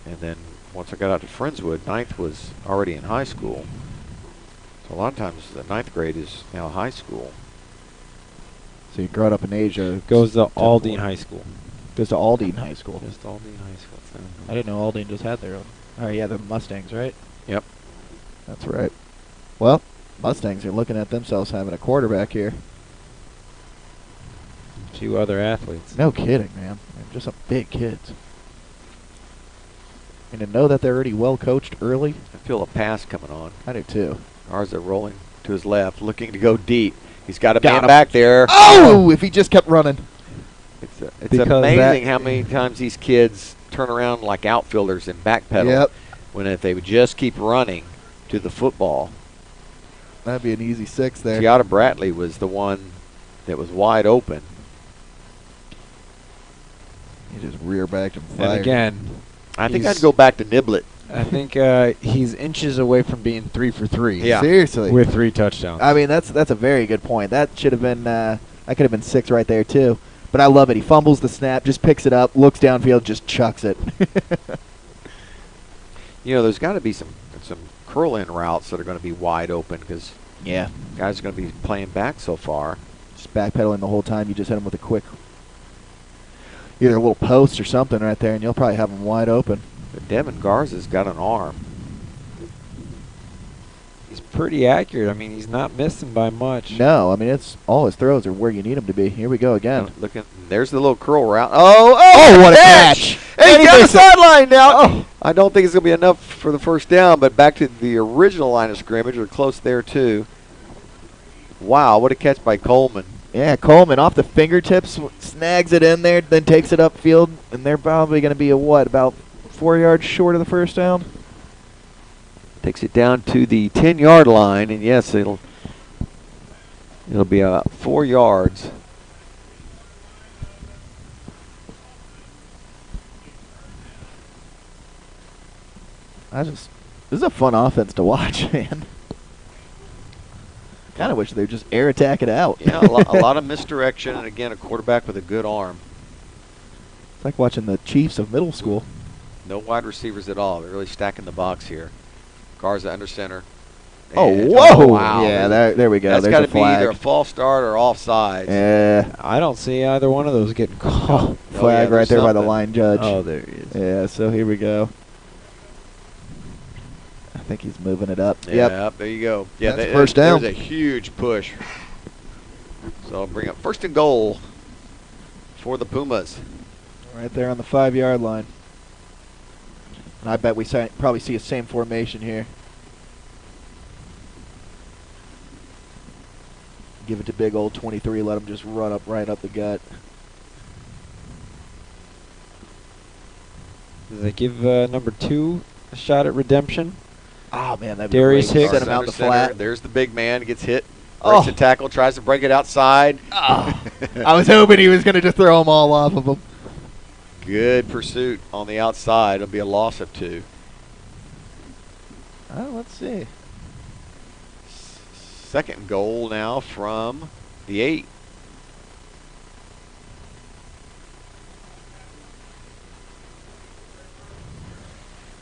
And then once I got out to Friendswood, 9th was already in high school. So a lot of times the 9th grade is now high school. So you grow up in Asia. Goes to Aldine High School. Goes to Aldine High School. Just Aldine High School. I didn't know Aldine just had their own. Oh yeah, the Mustangs, right? Yep. That's right. Well, Mustangs are looking at themselves having a quarterback here. A few other athletes. No kidding, man. They're just some big kids. And to know that they're already well coached early, I feel a pass coming on. I do too. Garza rolling to his left, looking to go deep. He's got a Got man him. back there. Oh, if he just kept running. It's Because amazing how many times these kids turn around like outfielders and backpedal. Yep. When if they would just keep running to the football. That'd be an easy 6 there. Giada Bratley was the one that was wide open. He just rear backed and And fired. again, I think He's- I'd go back to Niblet. I think he's inches away from being 3 for 3. Yeah. Seriously. With 3 touchdowns. I mean, that's a very good point. That should have been, that could have been 6 right there, too. But I love it. He fumbles the snap, just picks it up, looks downfield, just chucks it. You know, there's got to be some curl-in routes that are going to be wide open because Yeah. guys are going to be playing back so far. Just backpedaling the whole time. You just hit him with a quick, either a little post or something right there, and you'll probably have him wide open. But Devin Garza's got an arm. He's pretty accurate. I mean, he's not missing by much. No, I mean, it's all his throws are where you need him to be. Here we go again. Looking, there's the little curl route. Oh, what a catch! Hey, And down the missed it. sideline now. Oh. I don't think it's going to be enough for the first down, but back to the original line of scrimmage, or close there too. Wow, what a catch by Coleman. Yeah, Coleman off the fingertips, snags it in there, then takes it upfield, and they're probably going to be about 4 yards short of the first down. Takes it down to the 10-yard line, and yes, it'll be 4 yards. This is a fun offense to watch, man. Kind of wish they'd just air attack it out. Yeah, a lot of misdirection, and again, a quarterback with a good arm. It's like watching the Chiefs of middle school. No wide receivers at all. They're really stacking the box here. Garza under center. Oh, And- whoa! wow. Yeah, there we go. That's There's got a to be either a flag. false start or offsides. Yeah, I don't see either one of those getting called. flag right there's there by the something. line judge. Oh, there he is. Yeah, so here we go. I think he's moving it up. Yeah, Yep. there you go. Yeah, That's first down. There's a huge push. So I'll bring up 1st and goal for the Pumas. Right there on the 5-yard line. And I bet we probably see the same formation here. Give it to big old 23. Let him just run right up the gut. Do they give number 2 a shot at redemption? Oh, man, that'd be Darius great. Hicks. Send him out Under in the center. flat. There's the big man. Gets hit. Breaks Oh. the tackle. Tries to break it outside. Oh. I was hoping he was going to just throw them all off of him. Good pursuit on the outside. It'll be a loss of 2. Oh, let's see. 2nd goal now from the 8.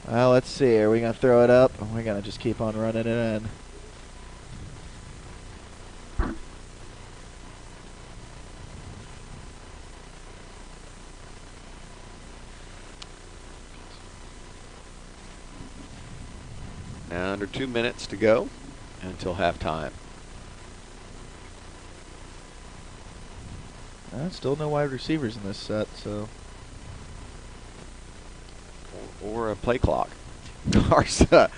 Well, let's see. Are we going to throw it up? Or are we going to just keep on running it in? Now under 2 minutes to go until halftime. Still no wide receivers in this set, so. Or a play clock. Garza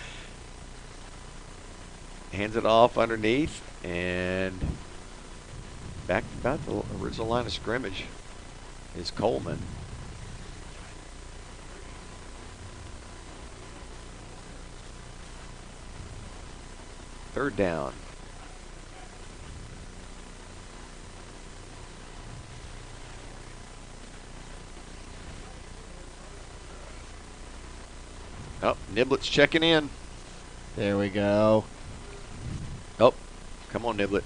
hands it off underneath and back about the original line of scrimmage is Coleman. Third down. Oh, Niblet's checking in. There we go. Oh, come on, Niblet.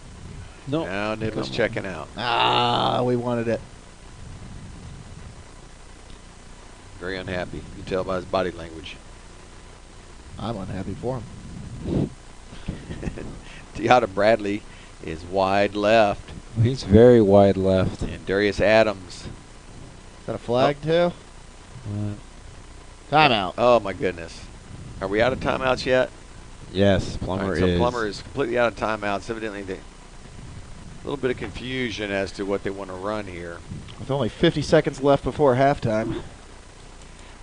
No. Now Niblet's checking out. Ah, we wanted it. Very unhappy. You can tell by his body language. I'm unhappy for him. Deotta Bradley is wide left. He's very wide left. And Darius Adams. Is that a flag too? Uh, Timeout. Oh, my goodness. Are we out of timeouts yet? yes, All Plummer right, so is. Plummer is completely out of timeouts. Evidently, a little bit of confusion as to what they want to run here. With only 50 seconds left before halftime.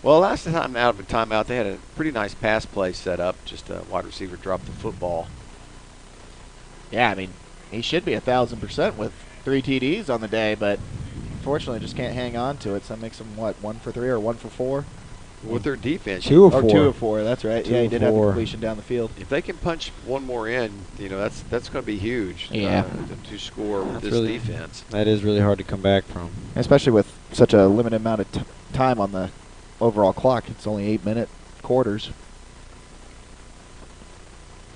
Well, last time out of a timeout, they had a pretty nice pass play set up. Just a wide receiver dropped the football. Yeah, I mean, he should be 1,000% with 3 TDs on the day, but unfortunately just can't hang on to it. So that makes him, what, 1 for 3 or 1 for 4? With their defense, 2 of Or 4. 2 of 4, that's right. 2 Yeah, he of did have the 4. completion down the field. if they can punch one more in, you know, that's going to be huge. Yeah. To score with That's this really- defense. That is really hard to come back from. Especially with such a limited amount of time on the overall clock. It's only 8-minute quarters.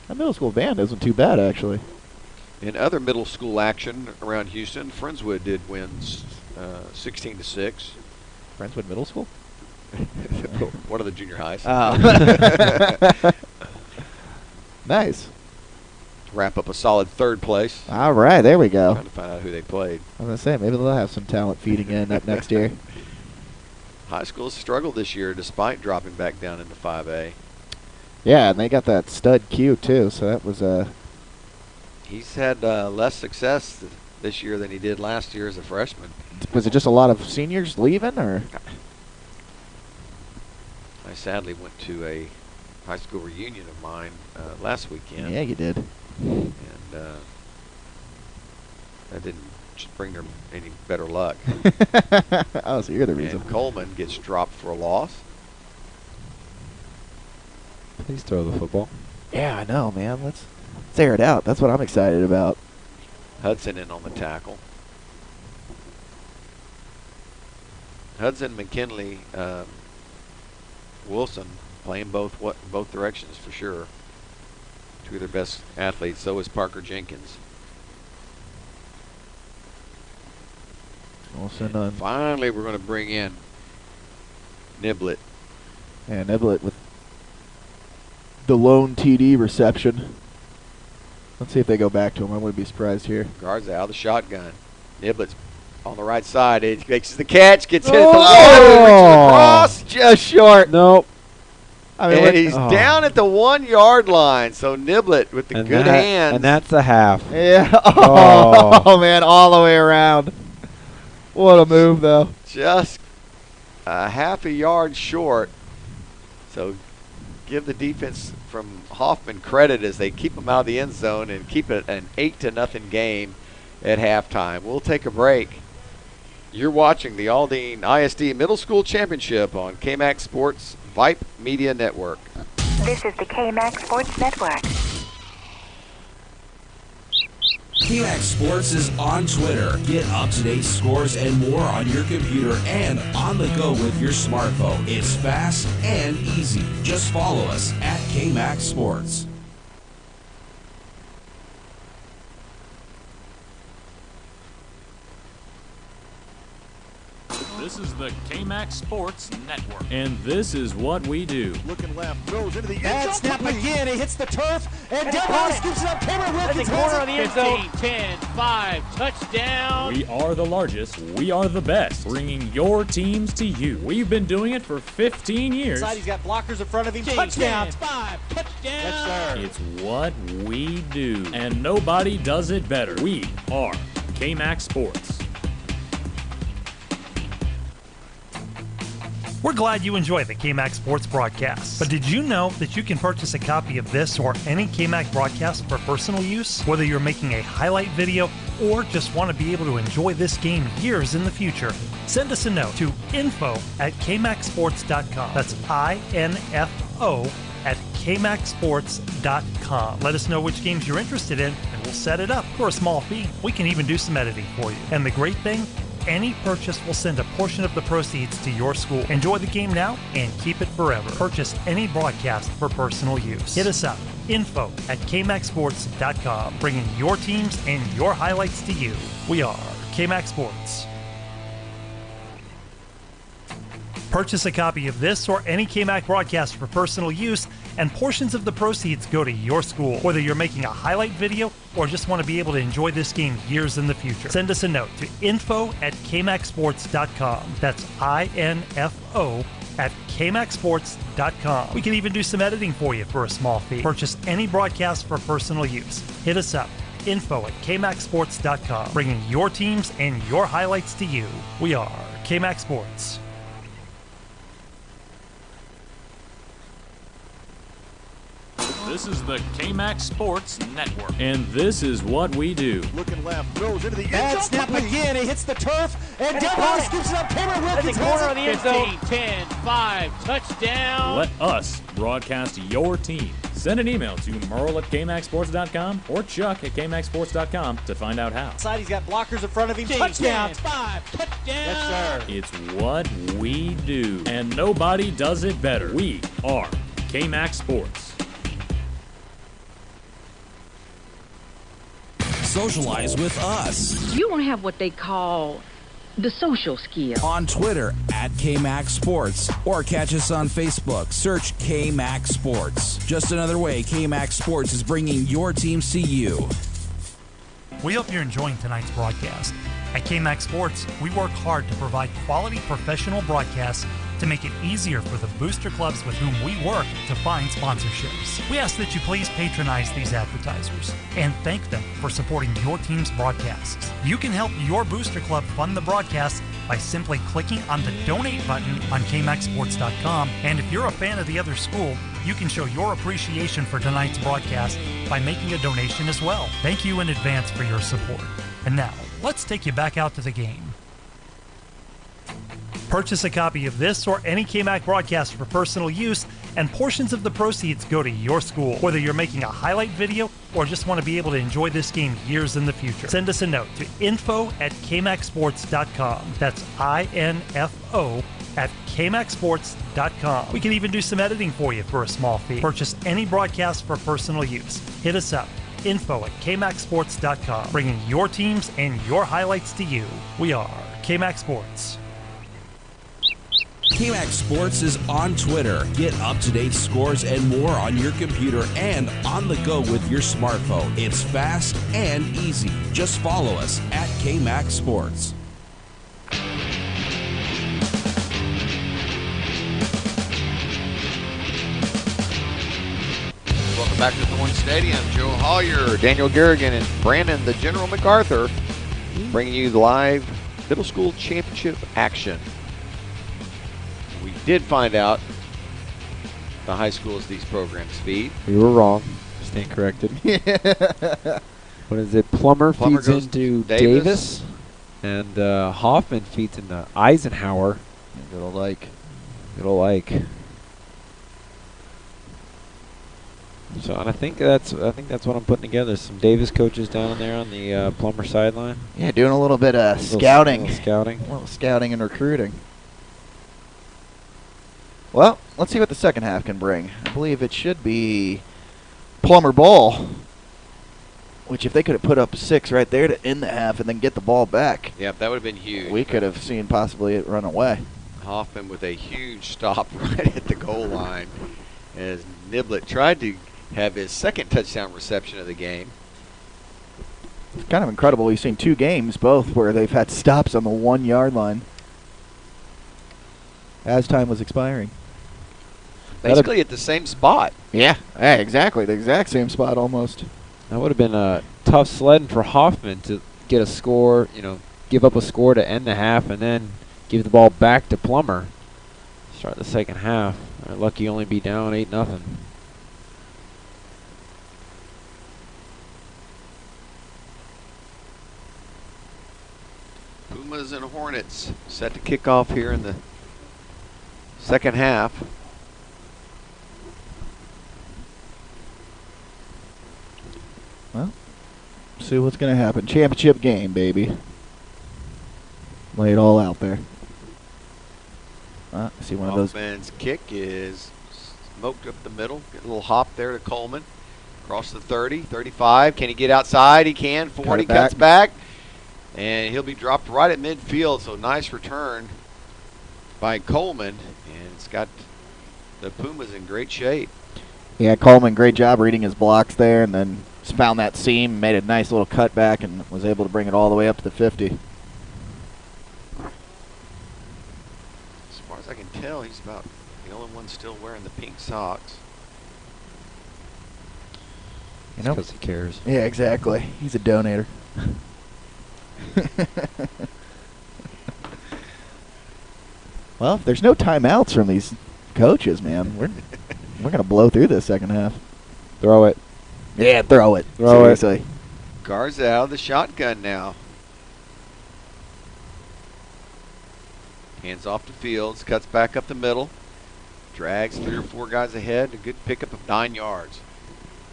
That middle school band isn't too bad, actually. In other middle school action around Houston, Friendswood did win 16-6. Friendswood Middle School? One of the junior highs. Oh. Nice. Wrap up a solid third place. All right, there we go. Trying to find out who they played. I was going to say, maybe they'll have some talent feeding in up next year. High schools struggled this year despite dropping back down into 5A. Yeah, and they got that stud Q, too, so that was He's had less success this year than he did last year as a freshman. was it just a lot of seniors leaving, or? I sadly went to a high school reunion of mine last weekend. Yeah, you did. And that didn't bring them any better luck. Oh, so you're the reason. And Coleman gets dropped for a loss. Please throw the football. Yeah, I know, man. Let's air it out. That's what I'm excited about. Hudson in on the tackle. Hudson, McKinley, Wilson playing both directions for sure. 2 of their best athletes. So is Parker Jenkins. Wilson And finally, we're going to bring in Niblet. and Niblet with the lone TD reception. Let's see if they go back to him. I wouldn't be surprised here. Guards out of the shotgun. Niblet's on the right side. He makes the catch, gets hit at the Oh! line, reaches across, just short. Nope. I mean, And he's down at the 1 yard line. So Niblet with the good hands. And that's a half. Yeah. Oh. Oh, man, all the way around. What a move, though. Just a half a yard short. So give the defense from Hoffman credit as they keep them out of the end zone and keep it an 8-0 game at halftime. We'll take a break. You're watching the Aldine ISD Middle School Championship on KMAX Sports Vype Media Network. This is the KMAX Sports Network. KMAX Sports is on Twitter. Get up-to-date scores and more on your computer and on the go with your smartphone. It's fast and easy. Just follow us at KMAX Sports. This is the KMAX Sports Network. And this is what we do. Looking left, throws into the end. Snap again. He hits the turf. And Devon scoops it up. Cameron Wilkins has it. on the end zone. 10, 5, touchdown. We are the largest. We are the best. Bringing your teams to you. We've been doing it for 15 years. He's got blockers in front of him. Touchdowns. 5. Touchdown. Yes, sir. It's what we do. And nobody does it better. We are KMAX Sports. We're glad you enjoy the KMAC Sports broadcast. But did you know that you can purchase a copy of this or any KMAC broadcast for personal use? Whether you're making a highlight video or just want to be able to enjoy this game years in the future, send us a note to info@kmacsports.com. That's info@kmacsports.com. Let us know which games you're interested in, and we'll set it up for a small fee. We can even do some editing for you. And the great thing, any purchase will send a portion of the proceeds to your school. Enjoy the game now and keep it forever. Purchase any broadcast for personal use. Hit us up, info@kmacsports.com, bringing your teams and your highlights to you. We are KMAC Sports. Purchase a copy of this or any KMAC broadcast for personal use, and portions of the proceeds go to your school. Whether you're making a highlight video or just want to be able to enjoy this game years in the future, send us a note to info@kmacsports.com. That's info@kmacsports.com. We can even do some editing for you for a small fee. Purchase any broadcast for personal use. Hit us up, info@kmacsports.com, bringing your teams and your highlights to you. We are KMAC Sports. This is the KMAC Sports Network, and this is what we do. Looking left, throws into the end. Snap again. He hits the turf, and down scoops it up. Cameron Wilkins corner of the end zone. 10, 5, touchdown. Let us broadcast your team. Send an email to Merle@kmacsports.com or Chuck@kmacsports.com to find out how. Side, he's got blockers in front of him. Touchdown. 5, touchdown. Yes, sir. It's what we do, and nobody does it better. We are KMAC Sports. Socialize with us You don't have what they call the social skill. on Twitter @KMAC Sports or catch us on Facebook. Search KMAC Sports. Just another way KMAC Sports is bringing your teams to you. We hope you're enjoying tonight's broadcast. At KMAC Sports, we work hard to provide quality professional broadcasts to make it easier for the booster clubs with whom we work to find sponsorships. We ask that you please patronize these advertisers and thank them for supporting your team's broadcasts. You can help your booster club fund the broadcast by simply clicking on the donate button on kmacsports.com. And if you're a fan of the other school, you can show your appreciation for tonight's broadcast by making a donation as well. Thank you in advance for your support. And now, let's take you back out to the game. Purchase a copy of this or any KMAC broadcast for personal use, and portions of the proceeds go to your school. Whether you're making a highlight video or just want to be able to enjoy this game years in the future, send us a note to info@kmacsports.com. That's info@kmacsports.com. We can even do some editing for you for a small fee. Purchase any broadcast for personal use. Hit us up, info@kmacsports.com, bringing your teams and your highlights to you. We are KMAC Sports. KMAC Sports is on Twitter. Get up-to-date scores and more on your computer and on the go with your smartphone. It's fast and easy. Just follow us @KMAC Sports. Welcome back to the One Stadium. Joe Hollier, Daniel Garrigan, and Brandon the General MacArthur bringing you live middle school championship action. We did find out the high schools these programs feed. We were wrong. Stand corrected. What is it? Plummer feeds goes into Davis. and Hoffman feeds into Eisenhower. It'll like. So, and I think that's what I'm putting together. Some Davis coaches down there on the Plummer sideline. Yeah, doing a little bit of scouting. Little scouting. A little scouting and recruiting. Well, let's see what the second half can bring. I believe it should be Plummer ball, which if they could have put up 6 right there to end the half and then get the ball back, Yep, that would have been huge. we could have seen possibly it run away. Hoffman with a huge stop right at the goal line as Niblett tried to have his second touchdown reception of the game. It's kind of incredible. We've seen 2 games, both where they've had stops on the 1-yard line as time was expiring. Basically at the same spot. Yeah, exactly. The exact same spot almost. That would have been a tough sledding for Hoffman to get a score, give up a score to end the half and then give the ball back to Plummer. Start the second half. Lucky only be down 8-0. Pumas and Hornets set to kick off here in the second half. Well, see what's going to happen. Championship game, baby. Lay it all out there. See one of those. Hoffman's kick is smoked up the middle. Get a little hop there to Coleman. Across the 30, 35. Can he get outside? He can. 40 cuts back. And he'll be dropped right at midfield. So nice return by Coleman. And it's got the Pumas in great shape. Yeah, Coleman, great job reading his blocks there, and then just found that seam, made a nice little cut back, and was able to bring it all the way up to the 50. As far as I can tell, he's about the only one still wearing the pink socks. You know, because he cares. Yeah, exactly. He's a donator. Well, if there's no timeouts from these coaches, man, we're gonna blow through this second half. Throw it. Yeah, throw it. Throw Seriously. Garza out of the shotgun now. Hands off to Fields, cuts back up the middle, drags 3 or 4 guys ahead. A good pickup of 9 yards.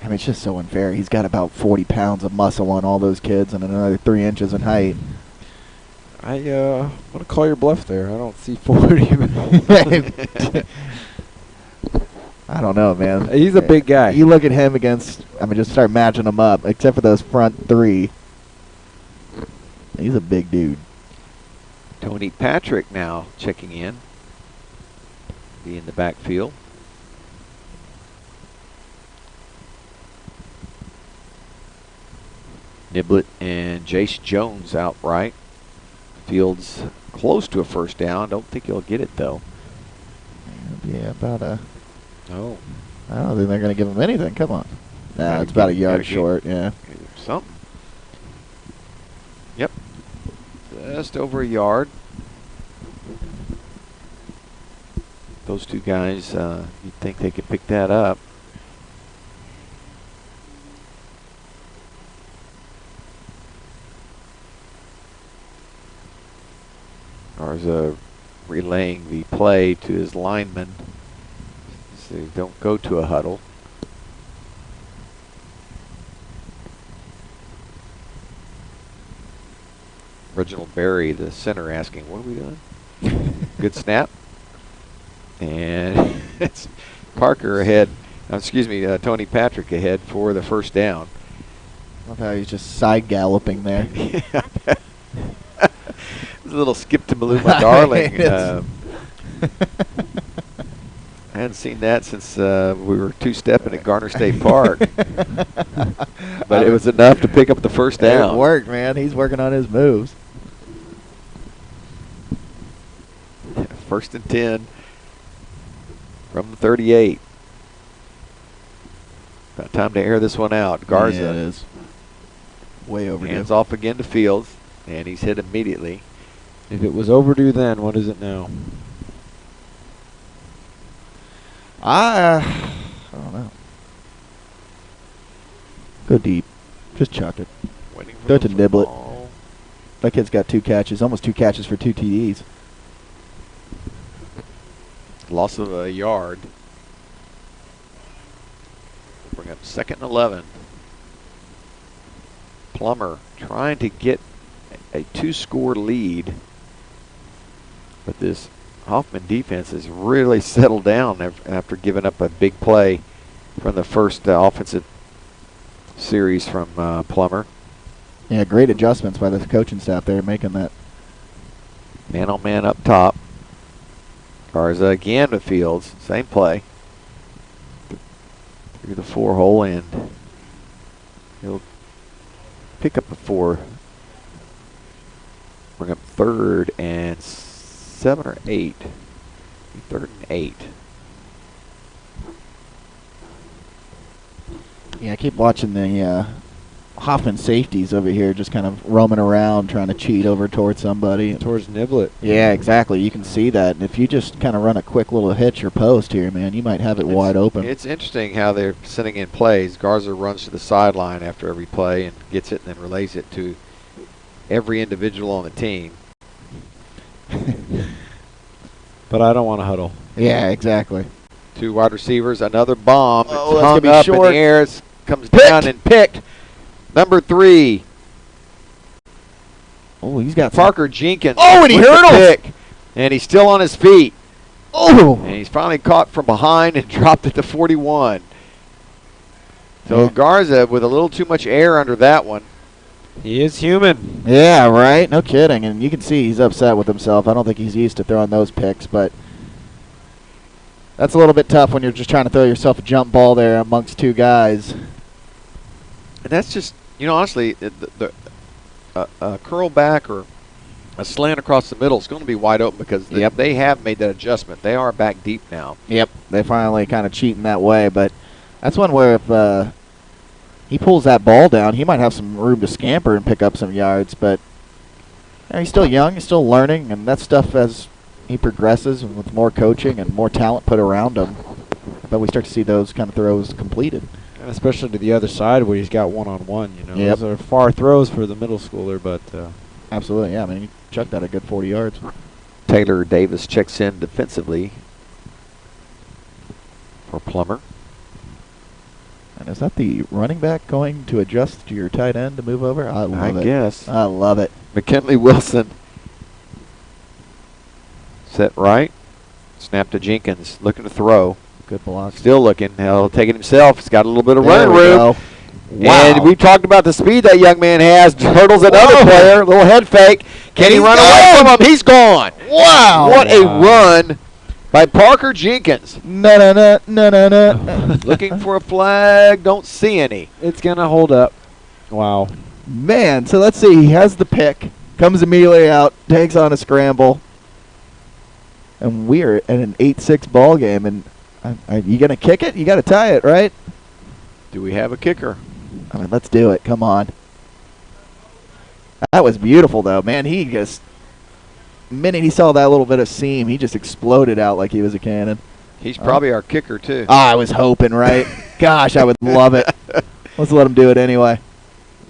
I mean, it's just so unfair. He's got about 40 pounds of muscle on all those kids and another 3 inches in height. I want to call your bluff there. I don't see 40. I don't know, man. He's a big guy. You look at him against, I mean, just start matching him up, except for those front 3. He's a big dude. Tony Patrick now checking in. Be in the backfield. Niblett and Jace Jones out right. Fields close to a first down. Don't think he'll get it, though. Yeah, about a... Oh. I don't think they're going to give him anything. Come on. Nah, it's about a yard short, yeah. Something. Yep. Just over a yard. Those 2 guys, you'd think they could pick that up. Garza relaying the play to his lineman so they don't go to a huddle. Reginald Berry, the center, asking, what are we doing? Good snap. And it's Parker ahead. Excuse me, Tony Patrick ahead for the first down. Love how he's just side galloping there. It's a little skip to Malou, my darling. I hadn't seen that since we were 2-stepping at Garner State Park. But it was enough to pick up the first down. It worked, man. He's working on his moves. 1st and 10 from the 38. About time to air this one out. Garza. Yeah, it is. Way overdue. Hands off again to Fields, and he's hit immediately. If it was overdue then, what is it now? I don't know. Go deep. Just chuck it. Throw it to Niblett. That kid's got 2 catches, almost 2 catches for 2 TDs. Loss of a yard. Bring up 2nd and 11. Plummer trying to get a 2-score lead. But this Hoffman defense has really settled down after giving up a big play from the first offensive series from Plummer. Yeah, great adjustments by the coaching staff there, making that. Man-on-man up top. Garza again with Fields. Same play. Through the 4-hole end. He'll pick up a 4. Bring up 3rd and 7 or 8. 3rd and 8. Yeah, I keep watching the Hoffman safeties over here just kind of roaming around trying to cheat over towards somebody. Towards Niblet. Yeah, exactly. You can see that. And if you just kind of run a quick little hitch or post here, man, you might have it wide open. It's interesting how they're sending in plays. Garza runs to the sideline after every play and gets it and then relays it to every individual on the team. But I don't want to huddle. Yeah, exactly. 2 wide receivers, another bomb. Oh, It's that's hung gonna be up short. in the air, comes down and picked. Number 3. Oh, he's got Parker Jenkins. Oh, and he with the hurdles. pick. And he's still on his feet. Oh! And he's finally caught from behind and dropped it to 41. So Yeah. Garza with a little too much air under that one. He is human. Yeah, right? No kidding. And you can see he's upset with himself. I don't think he's used to throwing those picks, but that's a little bit tough when you're just trying to throw yourself a jump ball there amongst 2 guys. And that's just, honestly, a curl back or a slant across the middle is going to be wide open because they have made that adjustment. They are back deep now. Yep, they finally kind of cheating that way, but that's one where if he pulls that ball down, he might have some room to scamper and pick up some yards, but he's still young, he's still learning, and that stuff as he progresses and with more coaching and more talent put around him, but we start to see those kind of throws completed. And especially to the other side where he's got one-on-one, Yep. Those are far throws for the middle schooler, but Absolutely, yeah. I mean, he chucked that a good 40 yards. Taylor Davis checks in defensively for Plummer. And is that the running back going to adjust to your tight end to move over? I love it. I guess. I love it. McKinley Wilson. Set right. Snap to Jenkins. Looking to throw. Good block. Still looking. He'll take it himself. He's got a little bit of There running we room. go. Wow. And we've talked about the speed that young man has. Hurdles another player. Little head fake. Can he run away from him? He's gone. Wow. What a run by Parker Jenkins. No. Looking for a flag. Don't see any. it's going to hold up. Wow. Man, so let's see. He has the pick. Comes immediately out. Takes on a scramble. And we're at an 8-6 ball game. And are you going to kick it? You got to tie it, right? Do we have a kicker? I mean, let's do it. Come on. That was beautiful, though. Man, he just, the minute he saw that little bit of seam, he just exploded out like he was a cannon. He's probably our kicker, too. I was hoping, right? Gosh, I would love it. Let's let him do it anyway.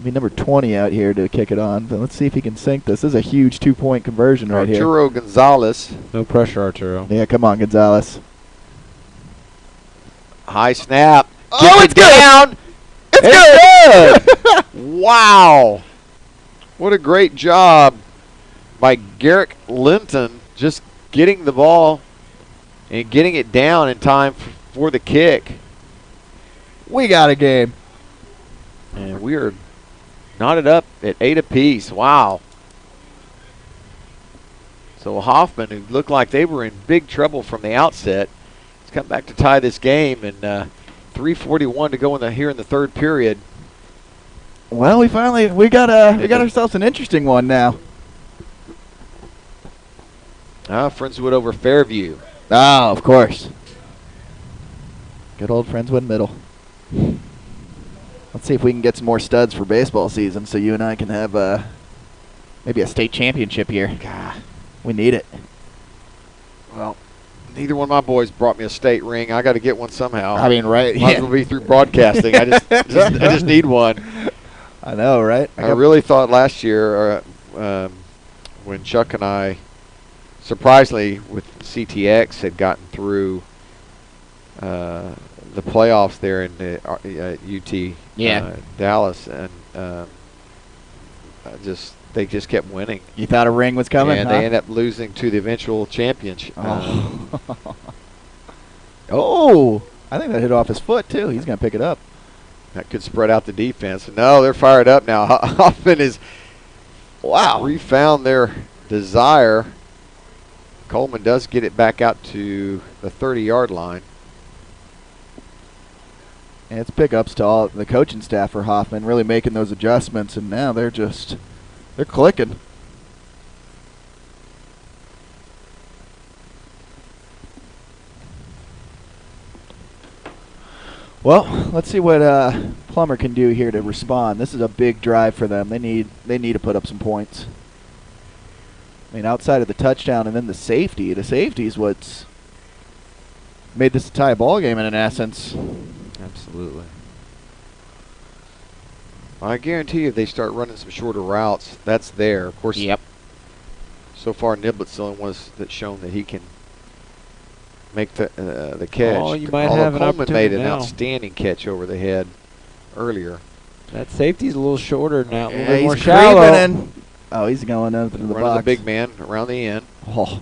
Be number 20 out here to kick it on. But let's see if he can sink this. This is a huge 2-point conversion right here. Arturo Gonzalez. No pressure, Arturo. Yeah, come on, Gonzalez. High snap. Oh, it's down. It's good. Wow. What a great job by Garrick Linton just getting the ball and getting it down in time for the kick. We got a game. And we are knotted up at 8 apiece. Wow. So Hoffman, who looked like they were in big trouble from the outset, has come back to tie this game, and 3:41 to go here in the third period. Well, we got ourselves an interesting one now. Friendswood over Fairview. Oh, of course. Good old Friendswood Middle. Let's see if we can get some more studs for baseball season so you and I can have maybe a state championship here. God, we need it. Well, neither one of my boys brought me a state ring. I got to get one somehow. I mean, right? Might as well be through broadcasting. I just need one. I know, right? I really thought last year when Chuck and I, surprisingly, with CTX had gotten through the playoffs there in UT Dallas, and they just kept winning. You thought a ring was coming? And huh? they ended up losing to the eventual championship. Oh, I think that hit off his foot too. He's gonna pick it up. That could spread out the defense. No, they're fired up now. Hoffman is refound their desire. Coleman does get it back out to the 30-yard line. And it's pickups to all the coaching staff for Hoffman, really making those adjustments, and now they're clicking. Well, let's see what Plummer can do here to respond. This is a big drive for them. They need to put up some points. I mean, outside of the touchdown and then the safety is what's made this a tie ball game in essence. Absolutely. I guarantee you, if they start running some shorter routes, that's there. Of course. Yep. So far, Niblett's the only one that's shown that he can make the catch. Oh, you might have an Coleman opportunity made an now. outstanding catch over the head earlier. That safety's a little shorter now, a little bit he's more shallow. creeping in. Oh, he's going into the Running box. the big man around the end. Oh,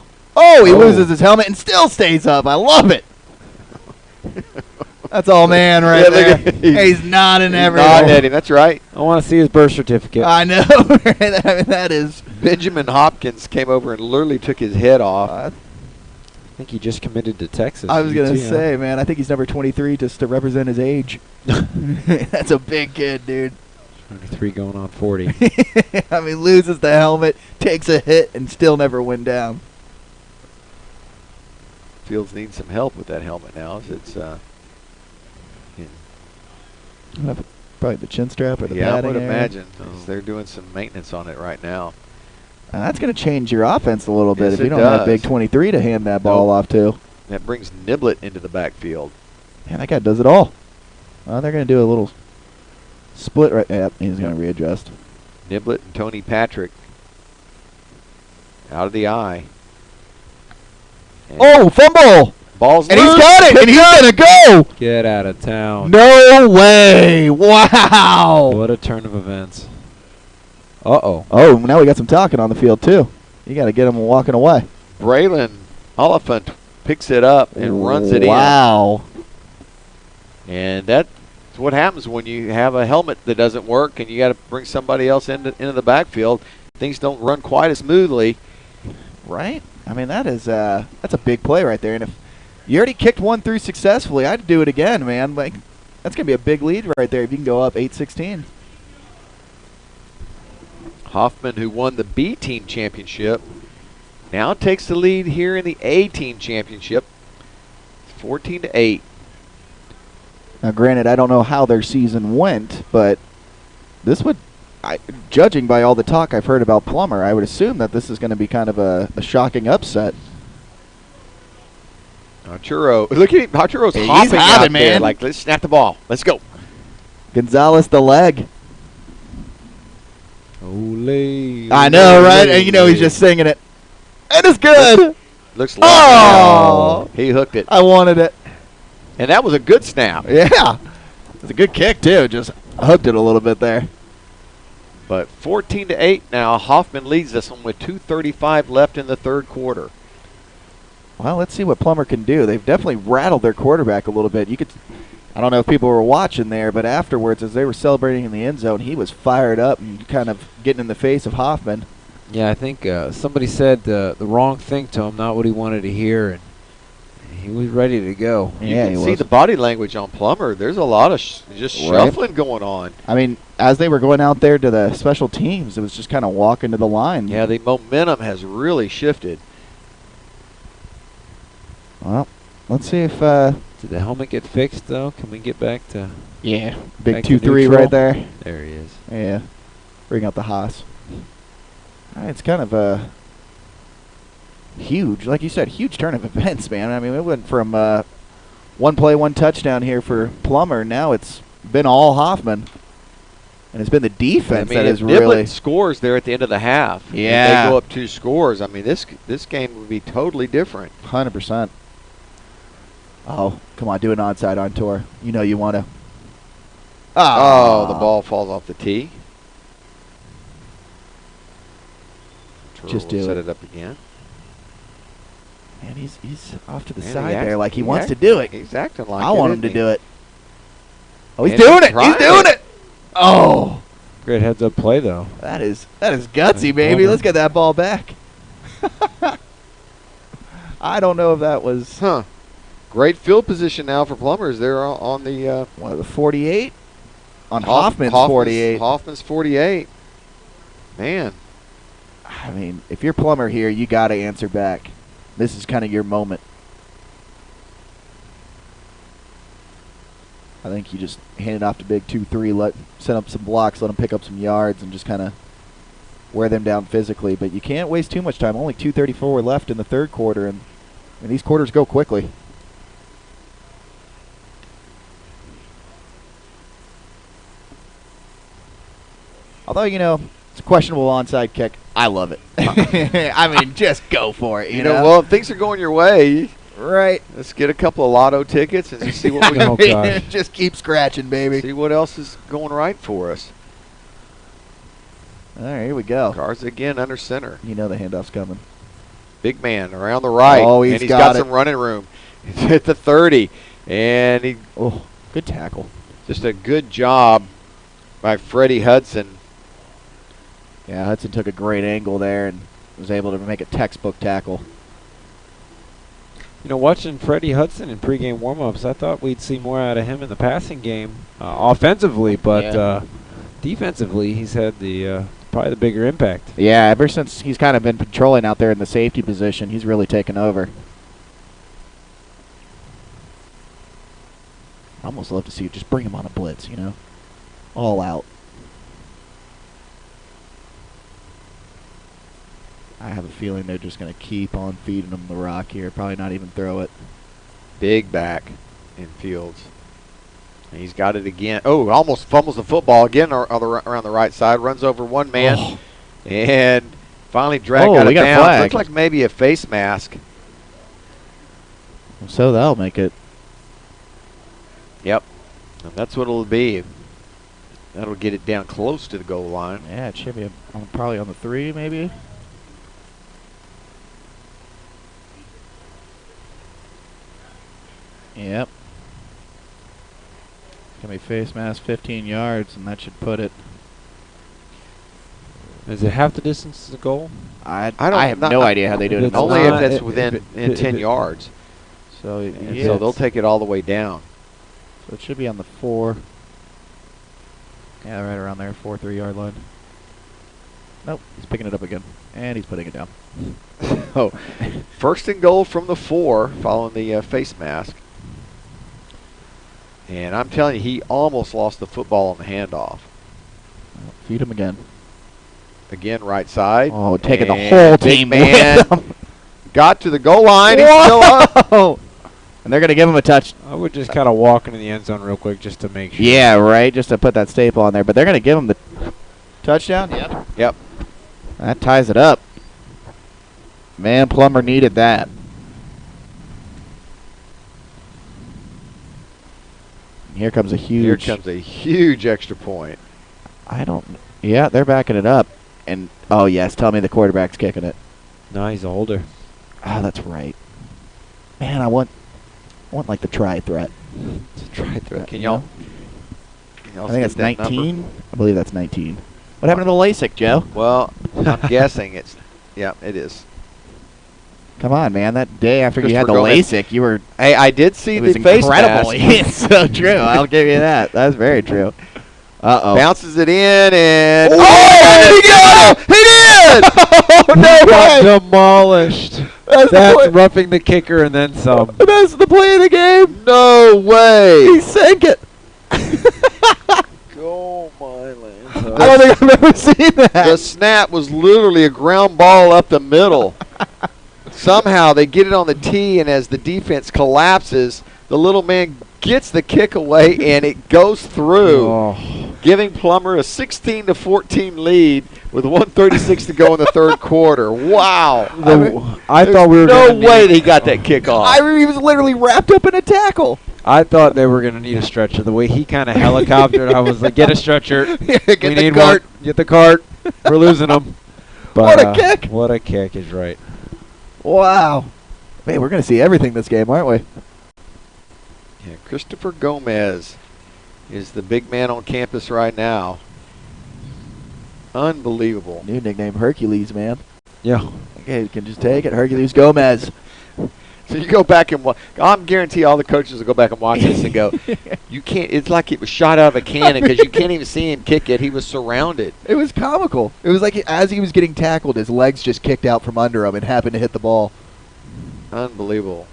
he loses his helmet and still stays up. I love it. That's all man right there. He's nodding everywhere. Nodding at him. That's right. I want to see his birth certificate. I know. I mean, that is. Benjamin Hopkins came over and literally took his head off. I think he just committed to Texas. I was going to say, man, I think he's number 23 just to represent his age. That's a big kid, dude. 23 going on 40. I mean, loses the helmet, takes a hit, and still never went down. Fields needs some help with that helmet now. It's probably the chin strap or the yeah, I padding would area. imagine. They're doing some maintenance on it right now. That's going to change your offense a little bit Yes, if you it don't have does. big 23 to hand that ball off to. That brings Niblett into the backfield. Man, that guy does it all. Well, they're going to do a little split right. Yep, he's going to readjust. Niblett and Tony Patrick out of the eye. And Oh, fumble! Ball's And he's loose. got it, and he's going to go! Get out of town. No way! Wow! What a turn of events. Uh-oh. Oh, now we got some talking on the field, too. You got to get him walking away. Braylon Oliphant picks it up and runs it in. Wow. And that's what happens when you have a helmet that doesn't work and you got to bring somebody else into the backfield. Things don't run quite as smoothly. Right? I mean, that's a big play right there. And if you already kicked one through successfully, I'd do it again, man. Like, that's going to be a big lead right there if you can go up 8-16. Hoffman, who won the B team championship, now takes the lead here in the A team championship, 14-8. Now, granted, I don't know how their season went, but this would, judging by all the talk I've heard about Plummer, I would assume that this is going to be kind of a shocking upset. Arturo, look at him. Arturo's He's hopping out hopping, there man. like, let's snap the ball. Let's go. Gonzalez the leg. Ole, I know, right? And you know he's just singing it. And it's good. Looks like he hooked it. I wanted it. And that was a good snap. Yeah. It's a good kick, too. Just hooked it a little bit there. But 14-8 now. Hoffman leads this one with 2:35 left in the third quarter. Well, let's see what Plummer can do. They've definitely rattled their quarterback a little bit. I don't know if people were watching there, but afterwards, as they were celebrating in the end zone, he was fired up and kind of getting in the face of Hoffman. Yeah, I think somebody said the wrong thing to him, not what he wanted to hear, and he was ready to go. You can see the body language on Plummer. There's a lot of just shuffling going on. I mean, as they were going out there to the special teams, it was just kind of walking to the line. Yeah, the momentum has really shifted. Well, let's see if did the helmet get fixed though? Can we get back to big back to 2-3 neutral? right there. There he is. Yeah, bring out the Haas. It's kind of a huge, like you said, huge turn of events, man. I mean, it went from one play, one touchdown here for Plummer. Now it's been all Hoffman, and it's been the defense that has really scores there at the end of the half. Yeah, they go up 2 scores. I mean, this game would be totally different. 100%. Oh, come on, do an onside on tour. You know you want to. Oh, the ball falls off the tee. Just do set it. it up again. And he's off to the Man, side he there, like he wants to do it. He's acting like I it, want him isn't to he? do it. Oh, he's And doing he's it! He's doing it! Oh, Great heads-up play though. that is gutsy, baby. Plummer. Let's get that ball back. I don't know if that was Great field position now for Plumbers. They're on the the 48 on Hoffman's 48. Hoffman's 48. Man, I mean, if you're Plummer here, you got to answer back. This is kind of your moment. I think you just hand it off to big 2-3, set up some blocks, let them pick up some yards, and just kind of wear them down physically. But you can't waste too much time. Only 2:34 left in the third quarter, and these quarters go quickly. Although, it's a questionable onside kick. I love it. I mean, just go for it, you know? Well, if things are going your way, right. Let's get a couple of lotto tickets and just see what we can just keep scratching, baby. See what else is going right for us. All right, here we go. Cards again under center. You know the handoff's coming. Big man around the right. Oh, and he's got some running room. He's hit the 30. And good tackle. Just a good job by Freddie Hudson. Yeah, Hudson took a great angle there and was able to make a textbook tackle. Watching Freddie Hudson in pregame warm-ups, I thought we'd see more out of him in the passing game offensively, but defensively he's had the probably the bigger impact. Yeah, ever since he's kind of been patrolling out there in the safety position, he's really taken over. I almost love to see you just bring him on a blitz, all out. I have a feeling they're just going to keep on feeding him the rock here. Probably not even throw it. Big back in Fields. And he's got it again. Oh, almost fumbles the football again around the right side. Runs over one man. And finally dragged out of bounds. Looks like maybe a face mask. So that'll make it. Yep. And that's what it'll be. That'll get it down close to the goal line. Yeah, it should be probably on the 3, maybe. Yep. Gonna be face mask 15 yards, and that should put it. Is it half the distance to the goal? I have no idea how they do it. Only if that's within 10 yards. So so they'll take it all the way down. So it should be on the 4. Yeah, right around there, 4-3-yard line. Nope, he's picking it up again, and he's putting it down. Oh, first and goal from the 4, following the face mask. And I'm telling you, he almost lost the football on the handoff. Feed him again. Again, right side. Oh, taking the whole team man. Got to the goal line. He's still up. And they're going to give him a touch. I would just kind of walk into the end zone real quick just to make sure. Yeah, right, just to put that staple on there. But they're going to give him the touchdown. Yep. That ties it up. Man, Plummer needed that. Here comes a huge extra point. Yeah, they're backing it up. And, oh, yes, tell me the quarterback's kicking it. No, he's older. Oh, that's right. Man, I want like the try threat. It's a try threat. Can y'all? I think that's 19. Number? I believe that's 19. What happened to the LASIK, Joe? Well, I'm guessing it is. Come on, man. That day after you had the LASIK, you were... Hey, I did see the face mask. It's so true. I'll give you that. That's very true. Uh-oh. Bounces it in and... Oh, he got him! He did! Oh, no way! Demolished. That's roughing the kicker and then some. That's the play of the game. No way. He sank it. Oh, my land. I don't think I've ever seen that. The snap was literally a ground ball up the middle. Somehow they get it on the tee, and as the defense collapses, the little man gets the kick away, and it goes through, giving Plummer a 16-14 lead with 1:36 to go in the third quarter. Wow. I thought we were no way he got that kick off. He was literally wrapped up in a tackle. I thought they were going to need a stretcher. The way he kind of helicoptered, I was like, get a stretcher. Get we the need cart. one. Get the cart. We're losing them. But, what a kick. What a kick is right. Wow. Man, we're going to see everything this game, aren't we? Yeah, Christopher Gomez is the big man on campus right now. Unbelievable. New nickname, Hercules, man. Yeah. Okay, you can just take it. Hercules Gomez. So you go back and watch. I'm guarantee all the coaches will go back and watch this and go, you can't. It's like it was shot out of a cannon because you can't even see him kick it. He was surrounded. It was comical. It was like as he was getting tackled, his legs just kicked out from under him and happened to hit the ball. Unbelievable.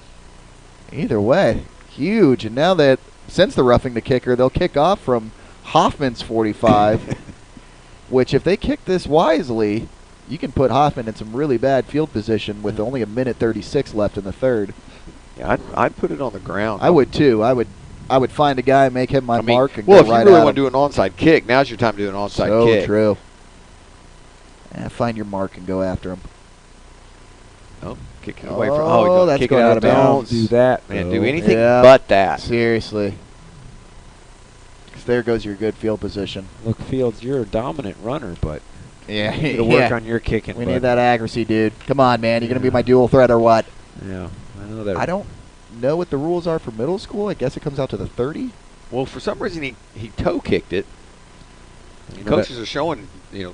Either way, huge. And now that since the roughing the kicker, they'll kick off from Hoffman's 45, which if they kick this wisely, you can put Hoffman in some really bad field position with only a minute 36 left in the third. Yeah, I'd put it on the ground. I would too. I would find a guy, make him my mark, and well, go right if you really at want to him. do an onside kick, now's your time to do an onside So kick. true. Yeah, find your mark and go after him. Oh, kick it away from. Oh, that's kick going it out of bounds. Don't do that. Man, though. do anything Yeah. but that. Seriously. 'Cause there goes your good field position. Look, Fields, you're a dominant runner, but Yeah, you need to work on your kicking. We bud. need that accuracy, dude. Come on, man. You're going to be my dual threat or what? Yeah, I know that. I don't know what the rules are for middle school. I guess it comes out to the 30. Well, for some reason he toe kicked it. You know Coaches are showing,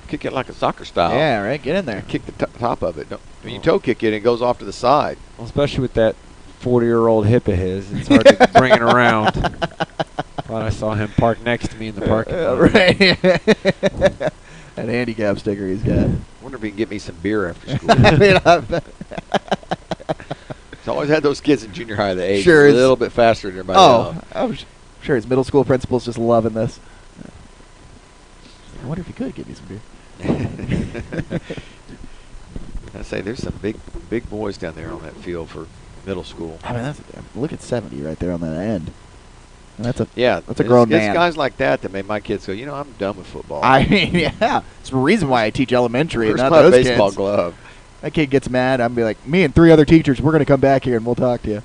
kick it like a soccer style. Yeah, right. Get in there. Kick the top of it. When you toe kick it, it goes off to the side. Well, especially with that 40-year-old hip of his, it's hard to bring it around. Thought I saw him park next to me in the parking lot. Right. That handicap sticker he's got. Wonder if he can get me some beer after school. I mean, I bet. He's always had those kids in junior high that age Sure a is. little bit faster than everybody Oh, else. I'm sure his middle school principal's just loving this. I wonder if he could give me some beer. I say there's some big boys down there on that field for middle school. I mean, look at 70 right there on that end. That's a It's grown man. It's guys like that made my kids go, I'm done with football. I mean, yeah, it's the reason why I teach elementary and Where's not my those baseball kids. glove? That kid gets mad. I'm be like, me and 3 other teachers, we're gonna come back here and we'll talk to you.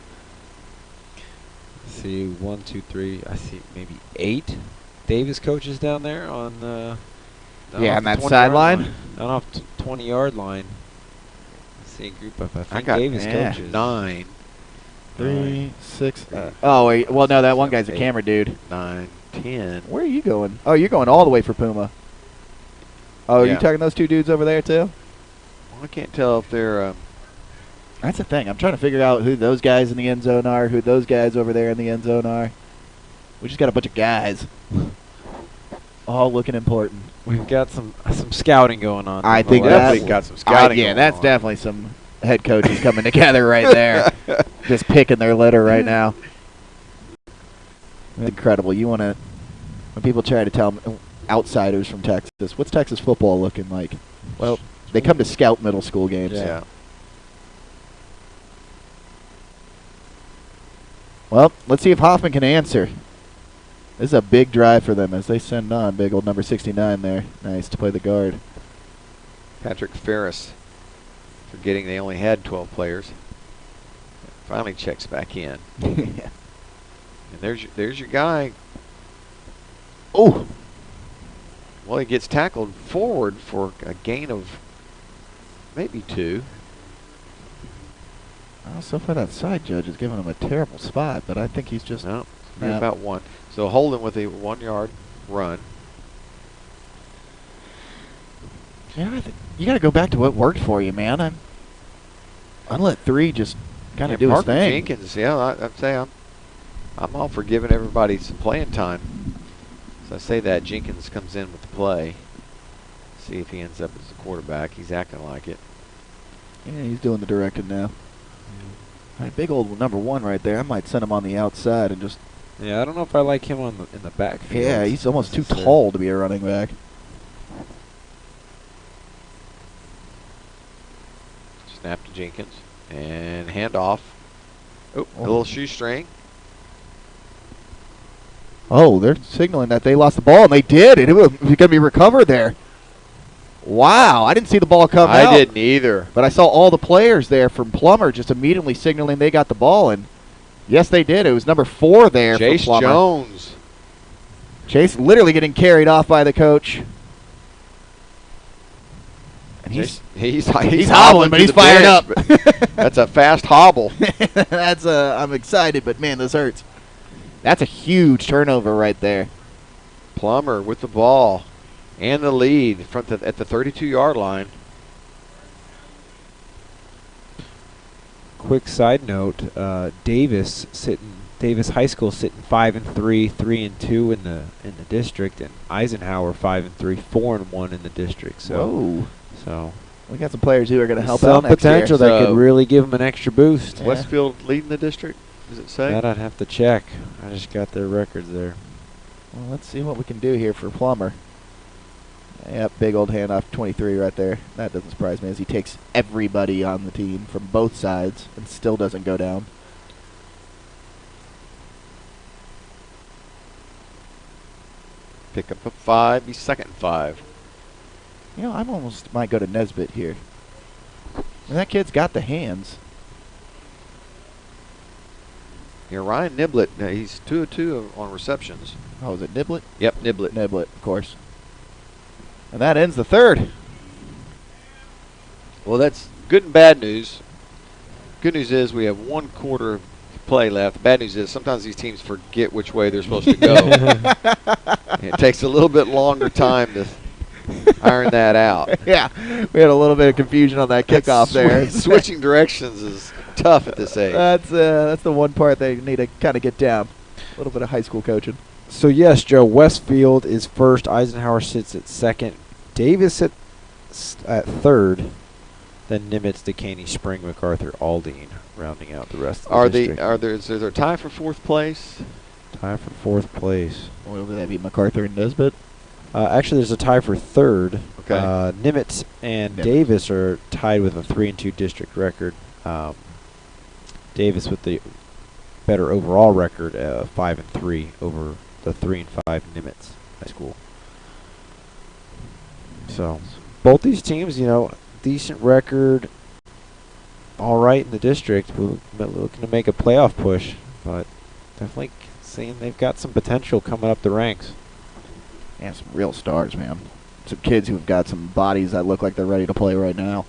See, 1, 2, 3. I see maybe 8 Davis coaches down there on the. Yeah, on that sideline. Down off 20-yard line. I see a group of I think got Davis coaches. 9. 3, 6. Oh wait, well no, that one guy's a 8, camera dude. 9, 10. Where are you going? Oh, you're going all the way for Puma. Oh, Yeah. you talking those 2 dudes over there too? Well, I can't tell if they're. That's the thing. I'm trying to figure out who those guys in the end zone are, who those guys over there in the end zone are. We just got a bunch of guys, all looking important. We've got some scouting going on. I on the think left. definitely got some scouting. Yeah, going that's on. definitely some head coaches coming together right there, just picking their litter right now. Incredible. You want to, when people try to tell outsiders from Texas, what's Texas football looking like? Well, they come to scout middle school games. Yeah. Well, let's see if Hoffman can answer. This is a big drive for them as they send on big old number 69 there. Nice to play the guard. Patrick Ferris, forgetting they only had 12 players, finally checks back in. Yeah. And there's your guy. Oh, Well, he gets tackled forward for a gain of maybe 2. well, so far that side judge is giving him a terrible spot, but I think he's just No, Yeah. about 1. So Holden with a 1-yard run. Yeah, I think you got to go back to what worked for you, man. I'd let 3 just kind of do his Parker thing. Jenkins, I'd say I'm all for giving everybody some playing time. So I say that Jenkins comes in with the play. See if he ends up as the quarterback. He's acting like it. Yeah, he's doing the directing now. All right, big old number 1 right there. I might send him on the outside and just. Yeah, I don't know if I like him in the backfield. Yeah, he's almost too tall to be a running back. Snap to Jenkins and handoff. Oh, a little shoestring. Oh, they're signaling that they lost the ball, and they did, and it was going to be recovered there. Wow, I didn't see the ball come out. I didn't either. But I saw all the players there from Plummer just immediately signaling they got the ball, and yes, they did. It was number 4 there Chase for Plummer. Jones. Chase literally getting carried off by the coach. And he's hobbling, but to he's the fired up. bench, That's a fast hobble. That's I'm excited, but man, this hurts. That's a huge turnover right there. Plummer with the ball and the lead at the 32-yard line. Quick side note: Davis High School sitting 5-3, 3-2 in the district, and Eisenhower 5-3, 4-1 in the district. So, We got some players who are going to help some out next year. potential that could really give them an extra boost. Westfield leading the district. Does it say? That I'd have to check. I just got their records there. Well, let's see what we can do here for Plummer. Yep, big old handoff, 23 right there. That doesn't surprise me as he takes everybody on the team from both sides and still doesn't go down. Pick up a 5. He's second and 5. You know, I almost might go to Nesbitt here. And that kid's got the hands. Yeah, Ryan Niblett, he's 2 of 2 on receptions. Oh, is it Niblett? Yep, Niblett. Niblett, of course. And that ends the third. Well, that's good and bad news. Good news is we have 1 quarter of play left. Bad news is sometimes these teams forget which way they're supposed to go. It takes a little bit longer time to iron that out. Yeah, we had a little bit of confusion on that kickoff there. Switching directions is tough at this age. That's the one part they need to kind of get down. A little bit of high school coaching. So yes, Joe, Westfield is first. Eisenhower sits at second. Davis at third. Then Nimitz, DeCaney, Spring, MacArthur, Aldine, rounding out the rest of the district. Is there a tie for 4th place? Tie for 4th place. Well, would that be MacArthur and Nesbitt? Actually, there's a tie for 3rd. Okay. Nimitz and Davis are tied with a 3-2 district record. Davis with the better overall record, 5-3 over the 3-5 Nimitz High School. So both these teams, you know, decent record, all right in the district. We're looking to make a playoff push, but definitely seeing they've got some potential coming up the ranks. Yeah, some real stars, man. Some kids who've got some bodies that look like they're ready to play right now.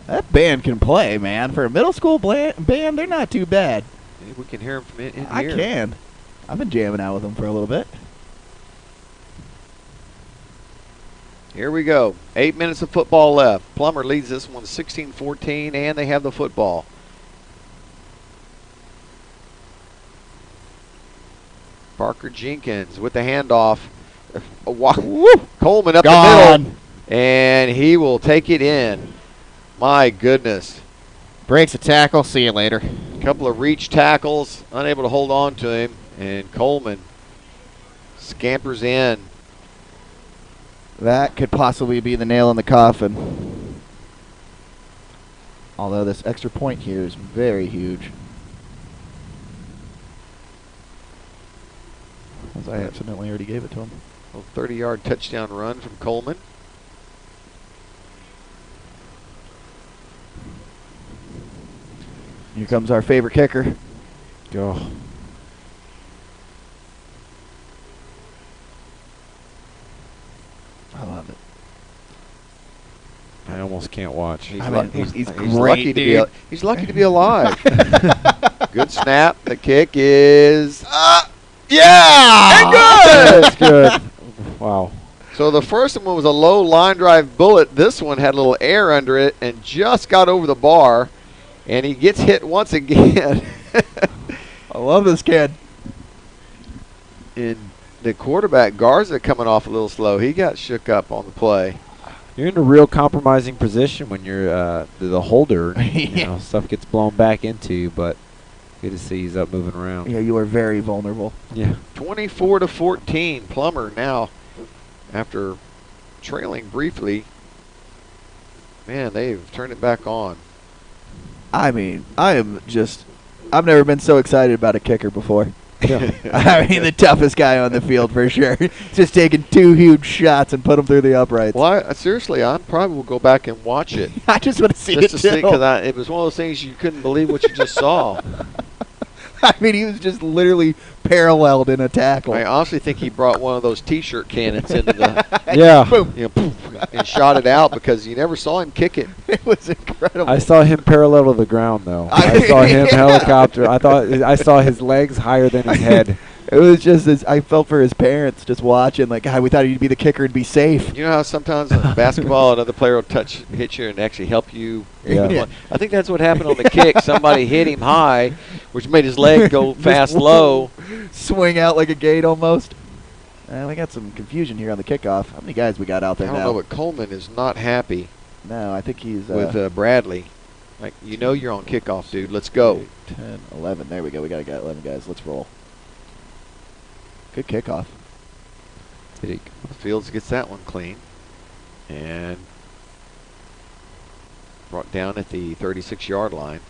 That band can play, man. For a middle school band, they're not too bad. We can hear them from in here. I can. I've been jamming out with them for a little bit. Here we go. 8 minutes of football left. Plummer leads this one 16-14, and they have the football. Parker Jenkins with the handoff. Coleman up the middle, and he will take it in. My goodness. Breaks a tackle. See you later. Couple of reach tackles, unable to hold on to him, and Coleman scampers in. That could possibly be the nail in the coffin. Although this extra point here is very huge. As I accidentally already gave it to him. A 30-yard touchdown run from Coleman. Here comes our favorite kicker. Go. I love it. I almost can't watch. He's great, dude. He's lucky to be alive. Good snap. The kick is yeah! And good! That's good. Wow. So the first one was a low line drive bullet. This one had a little air under it and just got over the bar. And he gets hit once again. I love this kid. And the quarterback, Garza, coming off a little slow. He got shook up on the play. You're in a real compromising position when you're the holder. You know, stuff gets blown back into you, but good to see he's up moving around. Yeah, you are very vulnerable. Yeah. 24-14. Plummer now, after trailing briefly, man, they've turned it back on. I mean, I've never been so excited about a kicker before. Yeah. I mean, the toughest guy on the field for sure. Just taking 2 huge shots and put them through the uprights. Well, seriously, I probably will go back and watch it. I just want to see just it to see, because it was one of those things you couldn't believe what you just saw. I mean, he was just literally paralleled in a tackle. I honestly think he brought one of those T-shirt cannons into the boom. You know, poof, and shot it out because you never saw him kick it. It was incredible. I saw him parallel to the ground, though. I saw him helicopter. I saw his legs higher than his head. It was just I felt for his parents just watching. Like, God, we thought he'd be the kicker and be safe. You know how sometimes in basketball another player will hit you and actually help you? Yeah. I think that's what happened on the kick. Somebody hit him high, which made his leg go fast low. Swing out like a gate almost. We got some confusion here on the kickoff. How many guys we got out there I now? don't know, but Coleman is not happy No, I think he's with Bradley. Like, you know you're on kickoff, dude. Let's go. 10, 11. There we go. We got 11 guys. Let's roll. Good kickoff. Fields gets that one clean. And brought down at the 36-yard line.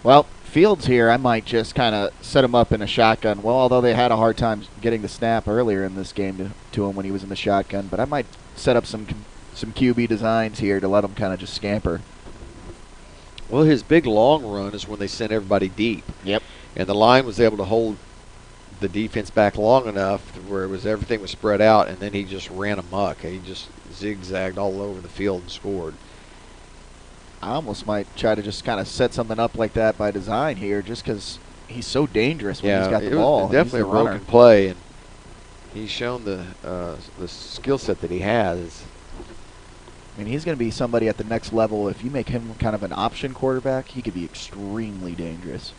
Well, Fields here, I might just kind of set him up in a shotgun. Well, although they had a hard time getting the snap earlier in this game to him when he was in the shotgun, but I might set up some QB designs here to let him kind of just scamper. Well, his big long run is when they sent everybody deep. Yep. And the line was able to hold the defense back long enough to where everything was spread out, and then he just ran amok. He just zigzagged all over the field and scored. I almost might try to just kind of set something up like that by design here, just because he's so dangerous when he's got the ball. Was definitely a broken play, and he's shown the skill set that he has. I mean, he's going to be somebody at the next level. If you make him kind of an option quarterback, he could be extremely dangerous.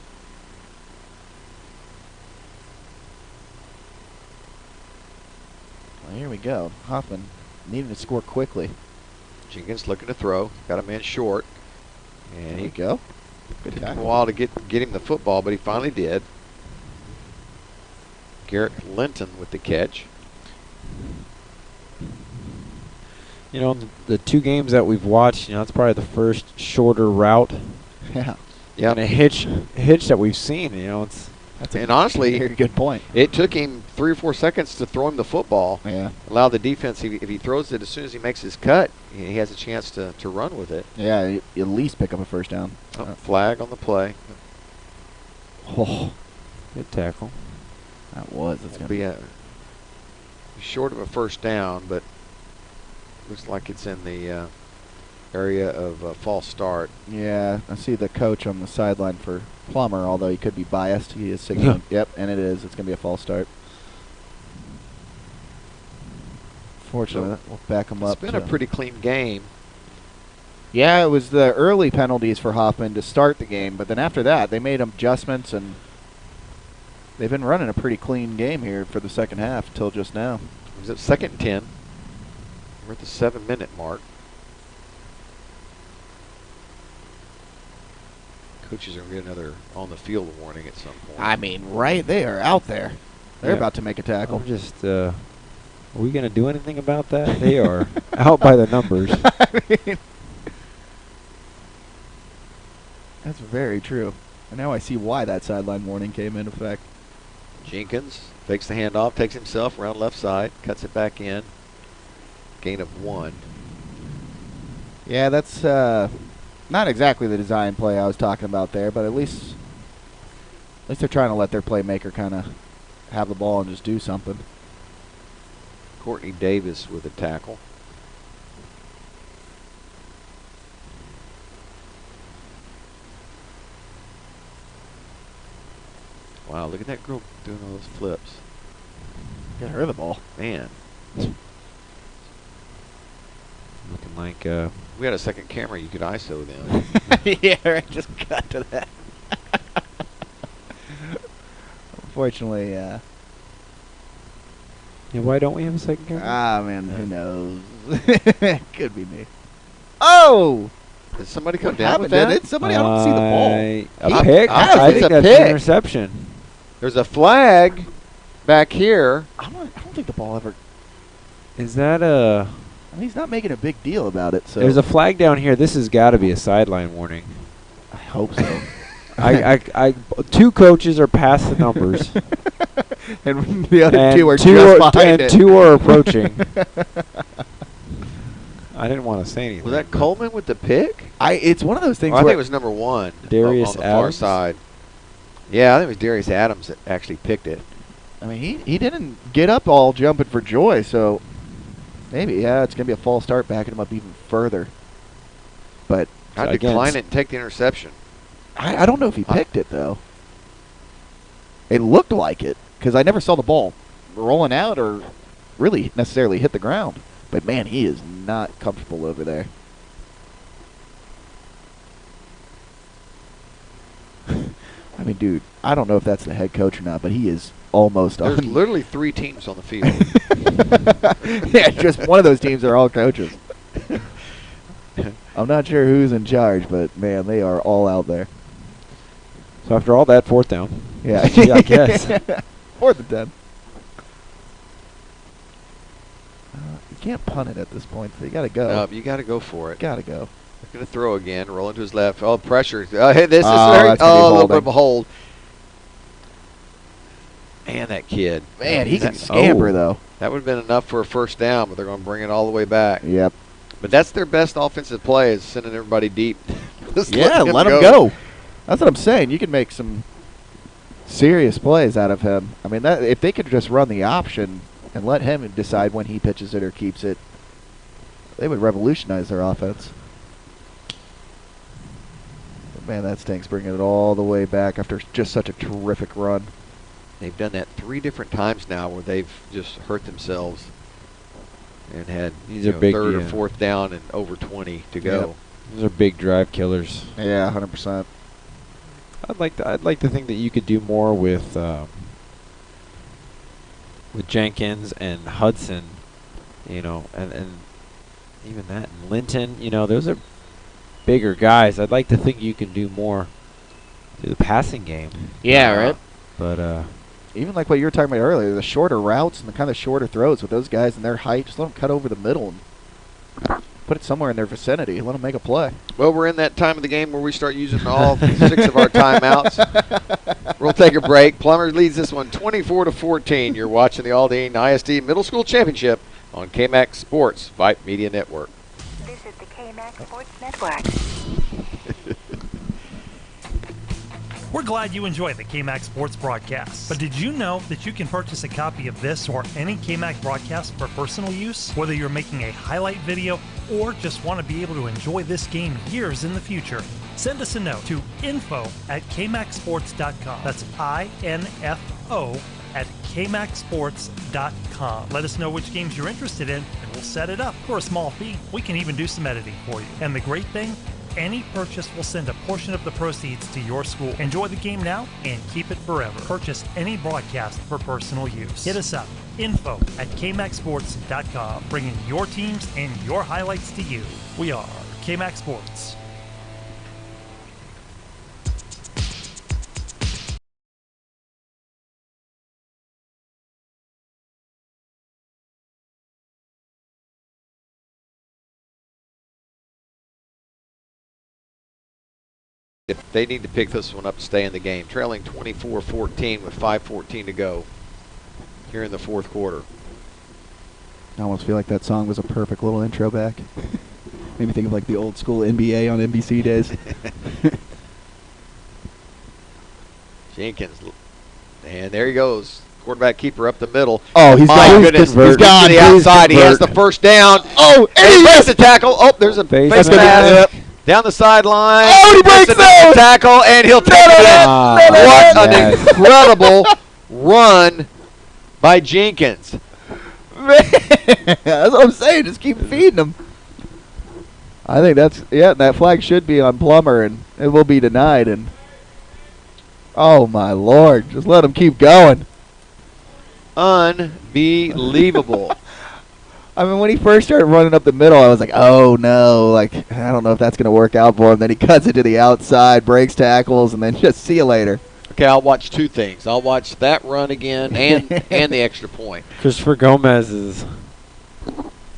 Well, here we go. Hoffman needing to score quickly. Jenkins looking to throw. Got a man short. And there you go. Good took tackle. a while to get him the football, but he finally did. Garrett Linton with the catch. You know, the two games that we've watched, you know, it's probably the first shorter route. Yeah. Yeah. And a hitch that we've seen, you know, And honestly, very good point. It took him 3 or 4 seconds to throw him the football. Yeah. Allow the defense, if he throws it as soon as he makes his cut, he has a chance to run with it. Yeah, at least pick up a first down. Flag on the play. Oh. Good tackle. That was. It's going to be short of a first down, but looks like it's in the area of false start. Yeah, I see the coach on the sideline for Plummer, although he could be biased. He is signaling. Yep, and it is. It's going to be a false start. Fortunately, we'll back him up. It's been a pretty clean game. Yeah, it was the early penalties for Hoffman to start the game, but then after that, they made adjustments, and they've been running a pretty clean game here for the second half till just now. It was at 2nd and 10. We're at the 7-minute mark. Coaches are going to get another on-the-field warning at some point. I mean, right? They are out there. They're about to make a tackle. I'm just, are we going to do anything about that? They are out by the numbers. I mean, that's very true. And now I see why that sideline warning came into effect. Jenkins fakes the handoff, takes himself around left side, cuts it back in. Gain of 1. Yeah, that's not exactly the design play I was talking about there, but at least they're trying to let their playmaker kind of have the ball and just do something. Courtney Davis with a tackle. Wow, look at that girl doing all those flips. Get her the ball. Man. Looking like we had a second camera, you could ISO them. Yeah, I just got to that. Unfortunately, yeah, why don't we have a second camera? Ah, man, who knows? Could be me. Oh! Did somebody come What down with happened? that? Did somebody? I don't see the ball. A pick? I think that's an interception. There's a flag back here. I don't think the ball ever. Is that a? I mean, he's not making a big deal about it. So there's a flag down here. This has got to be a sideline warning. I hope so. Two coaches are past the numbers, and the other two are just behind it. Two are approaching. I didn't want to say anything. Was that Coleman with the pick? It's one of those things. I think it was number 1. Darius on the Adams? far side. Yeah, I think it was Darius Adams that actually picked it. I mean, he didn't get up all jumping for joy, so maybe, yeah, it's going to be a false start backing him up even further. But I'd decline it and take the interception. I don't know if he picked it, though. It looked like it, because I never saw the ball rolling out or really necessarily hit the ground. But, man, he is not comfortable over there. I mean, dude, I don't know if that's the head coach or not, but he is almost There's literally 3 teams on the field. Yeah, just one of those teams are all coaches. I'm not sure who's in charge, but man, they are all out there. So after all that, 4th down. Yeah, Yeah, I guess. 4th and 10. You can't punt it at this point, so you got to go. No, you got to go for it. Got to go. He's going to throw again, rolling to his left. Oh, pressure. Hey, this is Oh, very, that's gonna be a little bit holding. of a hold. Man, that kid. Man, he can scamper, though. That would have been enough for a 1st down, but they're going to bring it all the way back. Yep. But that's their best offensive play, is sending everybody deep. Just Yeah, let him go. That's what I'm saying. You can make some serious plays out of him. I mean, that if they could just run the option and let him decide when he pitches it or keeps it, they would revolutionize their offense. But man, that stinks, bringing it all the way back after just such a terrific run. They've done that 3 different times now where they've just hurt themselves and had These are big, 3rd yeah. or 4th down and over 20 to go. Yep. Those are big drive killers. Yeah, 100%. I'd like to think that you could do more with Jenkins and Hudson, and even that, and Linton. Those are bigger guys. I'd like to think you can do more through the passing game. Yeah, right. But even like what you were talking about earlier, the shorter routes and the kind of shorter throws with those guys and their height, just let them cut over the middle and put it somewhere in their vicinity. Let them make a play. Well, we're in that time of the game where we start using all 6 of our timeouts. We'll take a break. Plummer leads this one 24-14. You're watching the Aldine ISD Middle School Championship on KMAX Sports Vype Media Network. This is the KMAX Sports Network. We're glad you enjoy the KMAX Sports broadcast. But did you know that you can purchase a copy of this or any KMAX broadcast for personal use? Whether you're making a highlight video or just want to be able to enjoy this game years in the future, send us a note to info@kmaxsports.com. That's info@kmaxsports.com. Let us know which games you're interested in, and we'll set it up for a small fee. We can even do some editing for you. And the great thing, any purchase will send a portion of the proceeds to your school. Enjoy the game now and keep it forever. Purchase any broadcast for personal use. Hit us up, info@kmaxsports.com, bringing your teams and your highlights to you. We are KMAX Sports. If they need to pick this one up to stay in the game, trailing 24-14 with 5:14 to go here in the 4th quarter. I almost feel like that song was a perfect little intro back. Made me think of like the old school NBA on NBC days. Jenkins, and there he goes. Quarterback keeper up the middle. Oh, he's My gone. goodness, He's he's gone. to the Please outside. He has the convert. 1st down. Oh, and he breaks the tackle. Oh, there's a Face face mask. mask. Down the sideline. Oh, he breaks the tackle, and he'll take it in. What an incredible run by Jenkins. Man, that's what I'm saying. Just keep feeding him. I think that flag should be on Plummer, and it will be denied. And oh my Lord, just let him keep going. Unbelievable. I mean, when he first started running up the middle, I was like, oh no, like I don't know if that's going to work out for him. Then he cuts it to the outside, breaks tackles, and then just see you later. Okay, I'll watch 2 things. I'll watch that run again and the extra point. Christopher Gomez's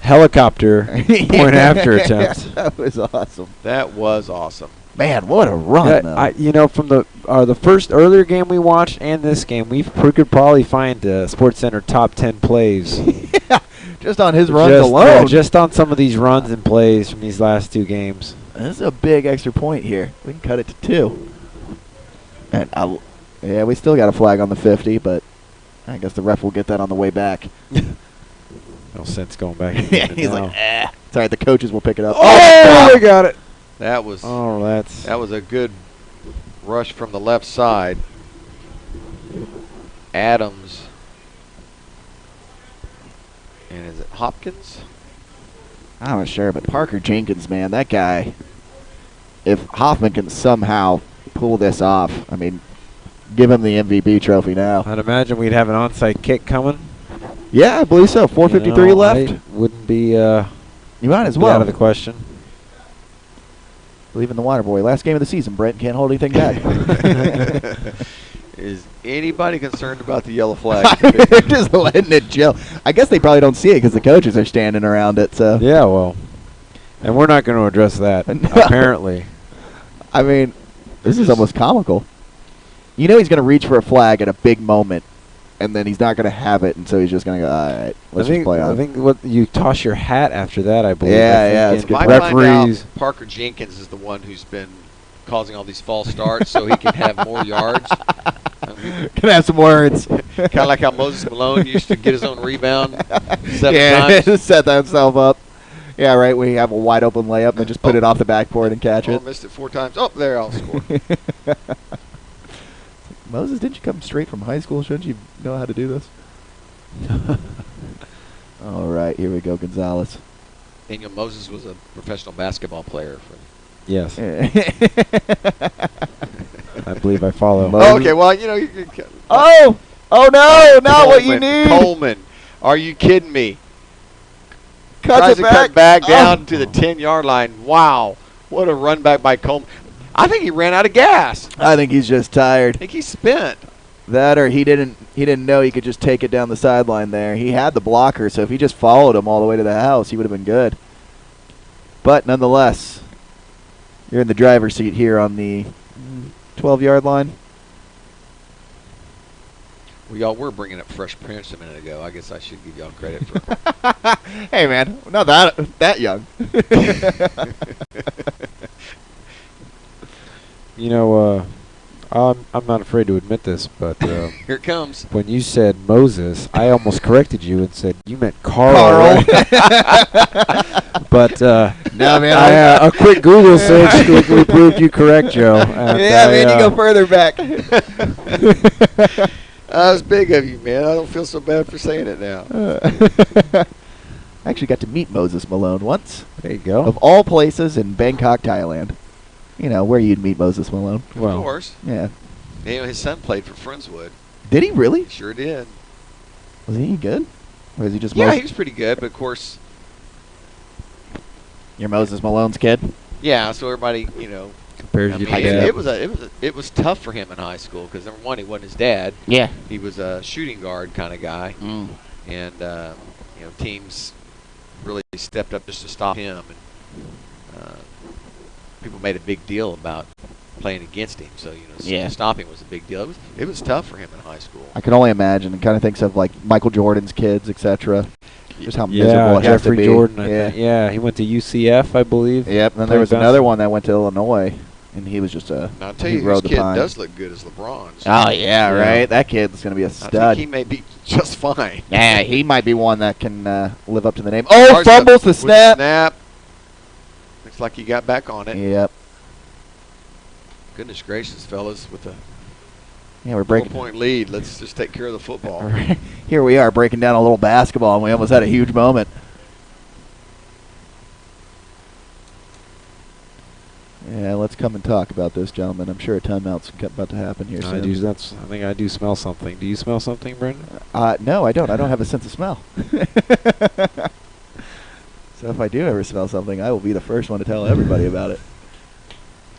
helicopter point after attempt. That was awesome. That was awesome. Man, what a run! though. From the first earlier game we watched and this game, we could probably find Sports Center top 10 plays. Yeah, just on his runs alone. Yeah, just on some of these runs and plays from these last 2 games. This is a big extra point here. We can cut it to 2. And yeah, we still got a flag on the 50, but I guess the ref will get that on the way back. No sense going back. Yeah, he's like, it's all right. The coaches will pick it up. Oh, they got it. That was that was a good rush from the left side. Adams. And is it Hopkins? I'm not sure, but Parker Jenkins, man, that guy, if Hoffman can somehow pull this off, I mean, give him the MVP trophy now. I'd imagine we'd have an onside kick coming. Yeah, I believe so. 4:53 left. Wouldn't be you might as be well. out of the question. Believe in the water boy. Last game of the season, Brent. Can't hold anything back. Is anybody concerned about the yellow flag? They're just letting it chill. I guess they probably don't see it because the coaches are standing around it. So Yeah, well, and we're not going to address that, No. apparently. I mean, this is almost comical. You know he's going to reach for a flag at a big moment, and then he's not going to have it, and so he's just going to go, all right, let's just play on. I think what you toss your hat after that, I believe. Yeah, I it's think good. I find referees. out Parker Jenkins is the one who's been causing all these false starts so he can have more yards. Can have some words. Kind of like how Moses Malone used to get his own rebound 7 times. Set himself up. Yeah, right. We have a wide open layup and just put it off the backboard and catch it. Missed it 4 times. Oh, there, I'll score. Moses, didn't you come straight from high school? Shouldn't you know how to do this? All right, here we go, Gonzalez. Daniel Moses was a professional basketball player. Yes. I believe I follow. Oh, okay, well, you know. Oh no, not what you need. Coleman, are you kidding me? Tries to cut back down to the 10-yard line. Wow, what a run back by Coleman. I think he ran out of gas. I think he's just tired. I think he's spent. That or he didn't know he could just take it down the sideline there. He had the blocker, so if he just followed him all the way to the house, he would have been good. But nonetheless, you're in the driver's seat here on the 12-yard line. Well, y'all were bringing up Fresh Prince a minute ago. I guess I should give y'all credit for. Hey, man, not that young. You know, I'm not afraid to admit this, but Here it comes. when you said Moses, I almost corrected you and said you meant Carl. Right? But no, man, a quick Google search quickly proved you correct, Joe. And man, you go further back. That was big of you, man. I don't feel so bad for saying it now. I actually got to meet Moses Malone once. There you go. Of all places in Bangkok, Thailand. You know, where you'd meet Moses Malone. Well, Of course. Yeah. You know, his son played for Friendswood. Did he really? Sure did. Was he good? Or is he just Yeah, he was pretty good, but of course, you're Moses Malone's kid? yeah. So everybody, you know, compared I to mean, your dad. it was tough for him in high school because number one, he wasn't his dad. Yeah. He was a shooting guard kind of guy, Mm. and you know, teams really stepped up just to stop him, and people made a big deal about playing against him. So you know, Yeah. stopping was a big deal. It was tough for him in high school. I can only imagine. And kind of thinks of like Michael Jordan's kids, etc. Just how miserable Yeah, it has to Jeffrey be. Jordan. I Yeah. think. Yeah, he went to UCF, I believe. Yep. And then there Played was another one that went to Illinois, and he was just a. Now, I'll tell he you, rode whose the kid pine. does look good as LeBron's. Oh yeah, Yeah. right. That kid's gonna be a I stud. think he may be just fine. Yeah, he might be one that can live up to the name. Oh, Charged fumbles up the with snap. Snap. Looks like he got back on it. Yep. Goodness gracious, fellas, with a Yeah, we're breaking. 4-point lead. Let's just take care of the football. Here we are breaking down a little basketball, and we almost had a huge moment. Yeah, let's come and talk about this, gentlemen. I'm sure a timeout's about to happen here I soon. think I do smell something. Do you smell something, Brendan? No, I don't. I don't have a sense of smell. So if I do ever smell something, I will be the first one to tell everybody about it.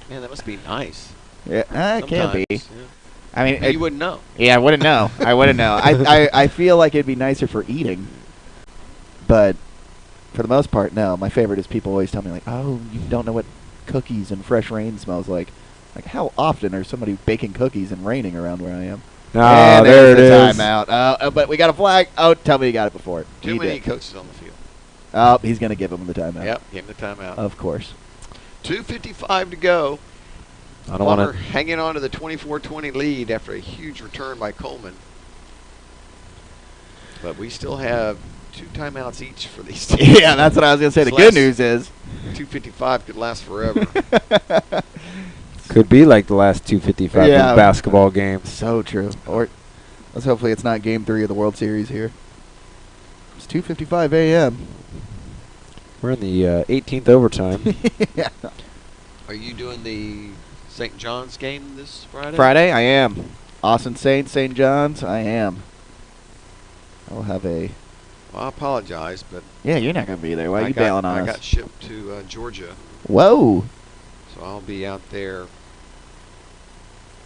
Man, that must be nice. Yeah, it can be. Sometimes, yeah. I mean, You wouldn't know. yeah, I wouldn't know. I wouldn't know. I feel like it'd be nicer for eating, but for the most part, no. My favorite is people always tell me like, "Oh, you don't know what cookies and fresh rain smells like." Like, how often are somebody baking cookies and raining around where I am? Ah, And there it there's is. the timeout. But we got a flag. Oh, tell me you got it before. Too He many did. coaches on the field. Oh, he's gonna give him the timeout. Yep, give him the timeout. Of course. 2:55 to go. I don't want Plummer to. hanging on to the 24-20 lead after a huge return by Coleman. But we still have 2 timeouts each for these teams. Yeah, that's what I was gonna say. The This good last news is 2:55 could last forever. Could be like the last 2:55 Yeah. basketball games. so true. Or let's hopefully it's not Game 3 of the World Series here. It's 2:55 a.m. We're in the 18th overtime. Yeah. Are you doing the St. John's game this Friday? Friday, I am. Austin Saints, St. John's, I am. I will have a. Well, I apologize, but Yeah, you're not gonna be there. Why are I you got, bailing on I us? got shipped to Georgia, Whoa. so I'll be out there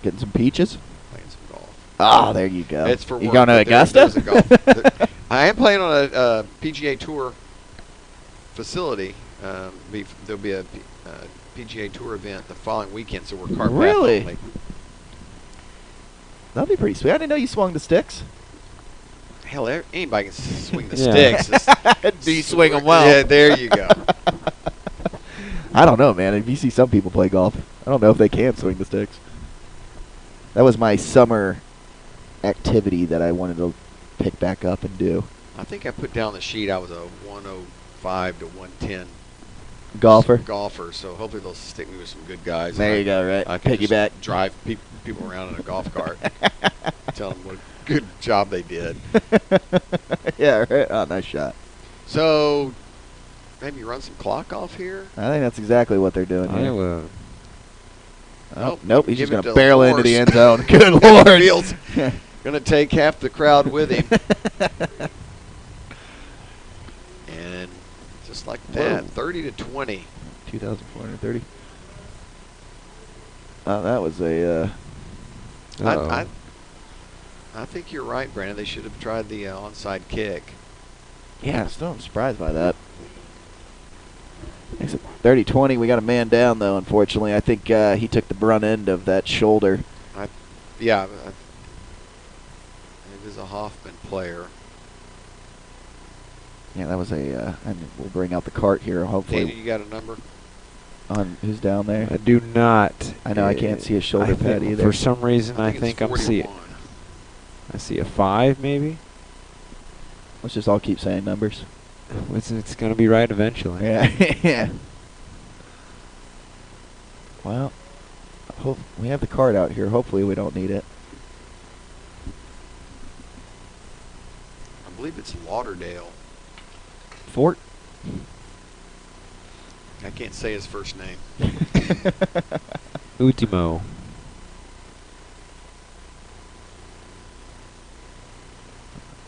Getting some peaches? playing some golf. Oh, there you go. It's for you work, going to but Augusta? there's a golf. I am playing on a PGA Tour facility. There'll be a PGA Tour event the following weekend, so we're cart path Really? only. That'd be pretty sweet. I didn't know you swung the sticks. Hell, anybody can swing the Yeah. sticks. Do you swing them well? Yeah, there you go. I don't know, man. If you see some people play golf, I don't know if they can swing the sticks. That was my summer activity that I wanted to pick back up and do. I think I put down the sheet I was a 105 to 110 Golfer. So hopefully they'll stick me with some good guys. There you go, right? I can just Piggyback. drive people around in a golf cart. Tell them what a good job they did. Yeah, right. Oh, nice shot. So maybe run some clock off here. I think that's exactly what they're doing here. Iowa. Oh, nope, he's Give just it going to to barrel into the Lors. end zone. Good Lord. Fields going to take half the crowd with him. And just like that, 30 to 20. 2,430. Oh, that was a... I think you're right, Brandon. They should have tried the onside kick. Yeah, still I'm surprised by that. Makes it 30-20. We got a man down, though, unfortunately. I think he took the brunt end of that shoulder. Yeah. It is a Hoffman player. Yeah, that was a... and we'll bring out the cart here, hopefully. Dana, you got a number? On who's down there? I do not. I know I can't see his shoulder pad either. For some reason, I it's think I'm 41. I see a 5, maybe. Let's just all keep saying numbers. It's going to be right eventually. Yeah. Yeah. Well, we have the card out here. Hopefully we don't need it. I believe it's Lauderdale. Fort? I can't say his first name. Ultimo.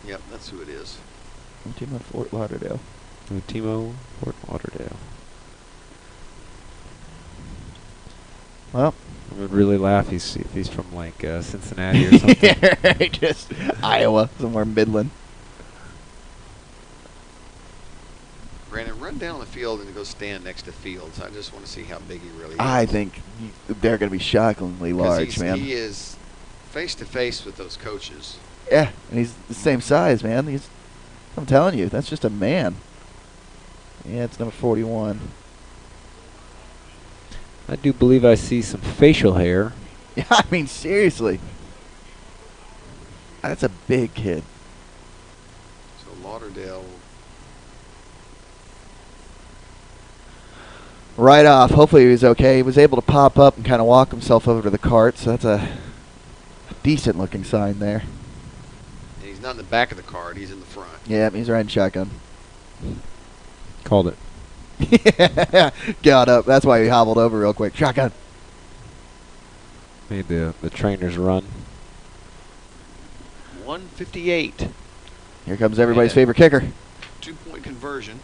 Yep, that's who it is. Team of Fort Lauderdale. Ultimo, Fort Lauderdale. Well, I would really laugh if he's from like Cincinnati or something. Yeah, right, just Iowa, somewhere Midland. Brandon, run down the field and go stand next to Fields. I just want to see how big he really is. I think they're going to be shockingly 'Cause large, man. He is face to face with those coaches. Yeah, and he's the same size, man. I'm telling you, that's just a man. Yeah, it's number 41. I do believe I see some facial hair. Yeah, I mean, seriously. That's a big kid. So Lauderdale. Right off. Hopefully he was okay. He was able to pop up and kind of walk himself over to the cart, so that's a decent-looking sign there. And he's not in the back of the cart. He's in the front. Yeah, he's riding shotgun. Called it. Yeah, got up. That's why he hobbled over real quick. Shotgun. Made the trainers run. 158. Here comes everybody's And favorite kicker. 2-point conversion.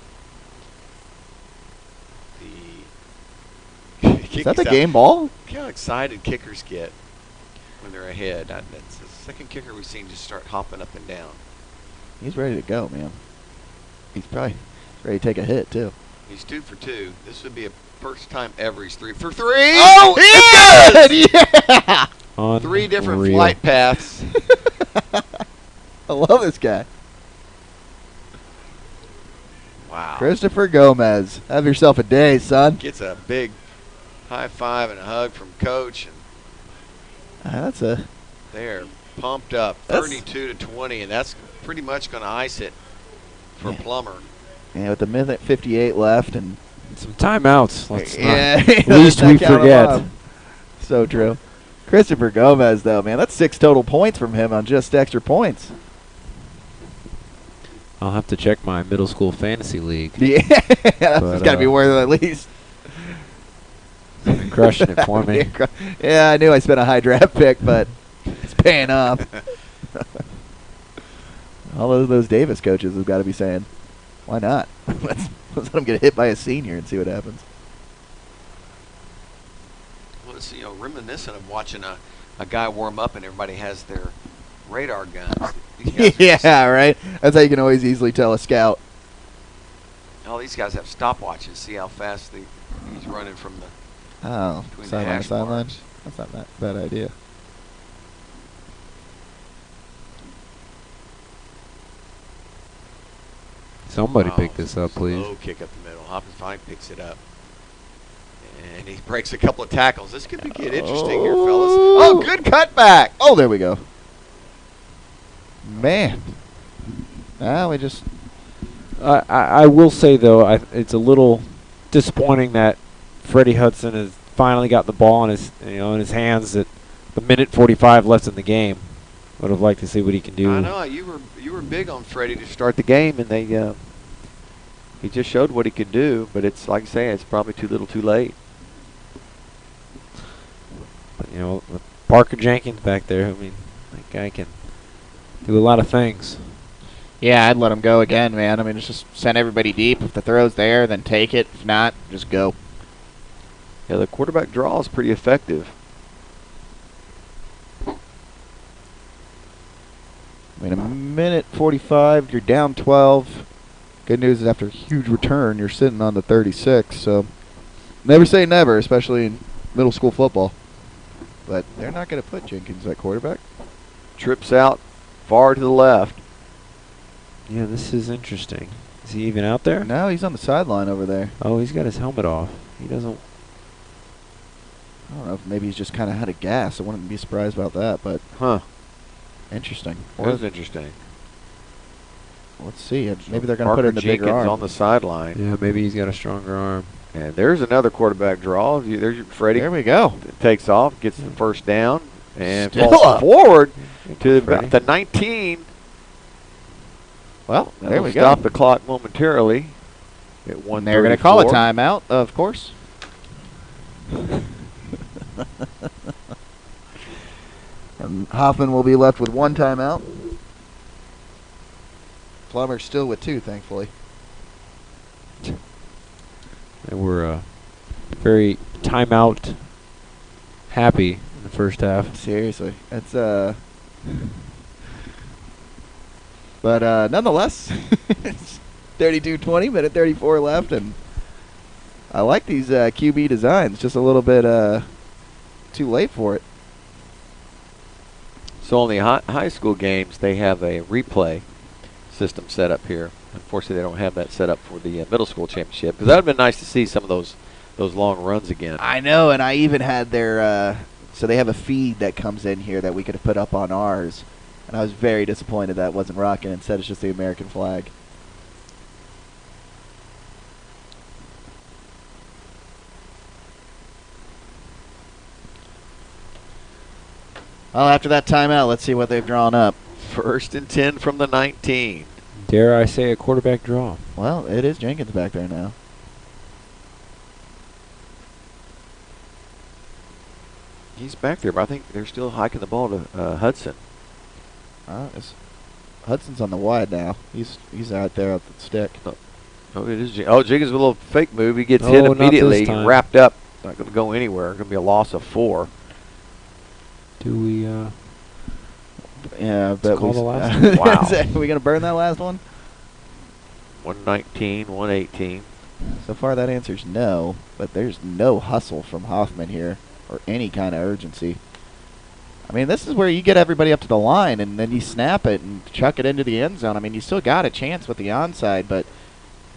The Is that the game ball? Look how excited kickers get when they're ahead. That's the second kicker we've seen just start hopping up and down. He's ready to go, man. He's probably ready to take a hit, too. He's 2 for 2. This would be a first time ever he's 3 for 3. Oh, it's good! Yeah! Unreal. 3 different flight paths. I love this guy. Wow. Christopher Gomez. Have yourself a day, son. Gets a big high five and a hug from Coach. And That's a... they're pumped up. That's- 32 to 20, and that's pretty much going to ice it for Plummer. Yeah, with a minute 58 left, and... Some timeouts. Let's yeah, not. At least we forget. So true. Christopher Gomez, though, man, that's 6 total points from him on just extra points. I'll have to check my middle school fantasy league. Yeah, that's got to be worth it at least. Been crushing it for me. Yeah, I knew I spent a high draft pick, but it's paying off. All of those Davis coaches have got to be saying, why not? Let's let him get hit by a senior and see what happens. it's reminiscent of watching a guy warm up and everybody has their radar guns. Yeah, right. That's how you can always easily tell a scout. All these guys have stopwatches. See how fast he's running from the between the sideline, hash sideline. marks. That's not that bad idea. Somebody pick this up, please. Low kick up the middle. Hoffman finally picks it up. And he breaks a couple of tackles. This could get interesting here, fellas. Oh, good cutback. Oh, there we go. Man. Now we just... I will say, though, it's a little disappointing that Freddie Hudson has finally got the ball in his hands at the minute 45 left in the game. Would have liked to see what he can do. I know you were big on Freddie to start the game, and he just showed what he could do. But it's like I say, it's probably too little, too late. But, with Parker Jenkins back there, I mean, that guy can do a lot of things. Yeah, I'd let him go again, man. I mean, just send everybody deep. If the throw's there, then take it. If not, just go. Yeah, the quarterback draw is pretty effective. I mean, a minute 45, you're down 12. Good news is after a huge return, you're sitting on the 36. So never say never, especially in middle school football. But they're not going to put Jenkins at quarterback. Trips out far to the left. Yeah, this is interesting. Is he even out there? No, he's on the sideline over there. Oh, he's got his helmet off. He doesn't... I don't know if maybe he's just kind of out of gas. I wouldn't be surprised about that, but... Huh. Interesting. That is interesting. Let's see. Maybe they're going to put it in the bigger Jenkins arm. on the sideline. Yeah, maybe he's got a stronger arm. And there's another quarterback draw. There's Freddie. There we go. Takes off, gets the first down, and Still falls up. forward to about the 19. Well, there we go. Stop the clock momentarily. At 1:34. And they're going to call a timeout, of course. And Hoffman will be left with one timeout. Plummer still with two, thankfully. They were very timeout happy in the first half. Seriously. It's but nonetheless, it's 32-20, minute 34 left, and I like these QB designs. Just a little bit too late for it. So on the high school games, they have a replay system set up here. Unfortunately, they don't have that set up for the middle school championship, because that would have been nice to see some of those long runs again. I know, and I even had their so they have a feed that comes in here that we could have put up on ours, and I was very disappointed that wasn't rocking. Instead, it's just the American flag. Well, after that timeout, let's see what they've drawn up. 1st and 10 from the 19. Dare I say a quarterback draw? Well, it is Jenkins back there now. He's back there, but I think they're still hiking the ball to Hudson. Hudson's on the wide now. He's out there at the stick. Oh, it is. Jenkins with a little fake move. He gets hit immediately, wrapped up. Not going to go anywhere. Going to be a loss of 4. Do we? Yeah, but call the last one. Wow. Are we going to burn that last one? 119, 118. So far, that answer's no. But there's no hustle from Hoffman here, or any kind of urgency. I mean, this is where you get everybody up to the line, and then you snap it and chuck it into the end zone. I mean, you still got a chance with the onside, but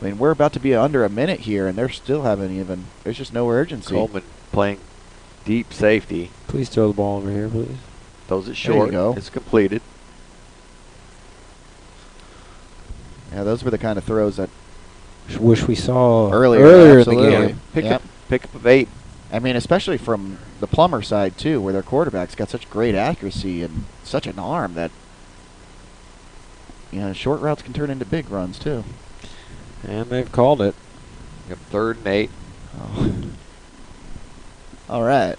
I mean, we're about to be under a minute here, and they're still haven't even. There's just no urgency. Coleman playing deep safety. Please throw the ball over here, please. Throws it short. There you go. It's completed. Yeah, those were the kind of throws that wish we saw earlier in the game. Pick up a Vype. I mean, especially from the Plummer side, too, where their quarterback's got such great accuracy and such an arm that, you know, short routes can turn into big runs, too. And they've called it. Yep, 3rd and 8. Oh. All right.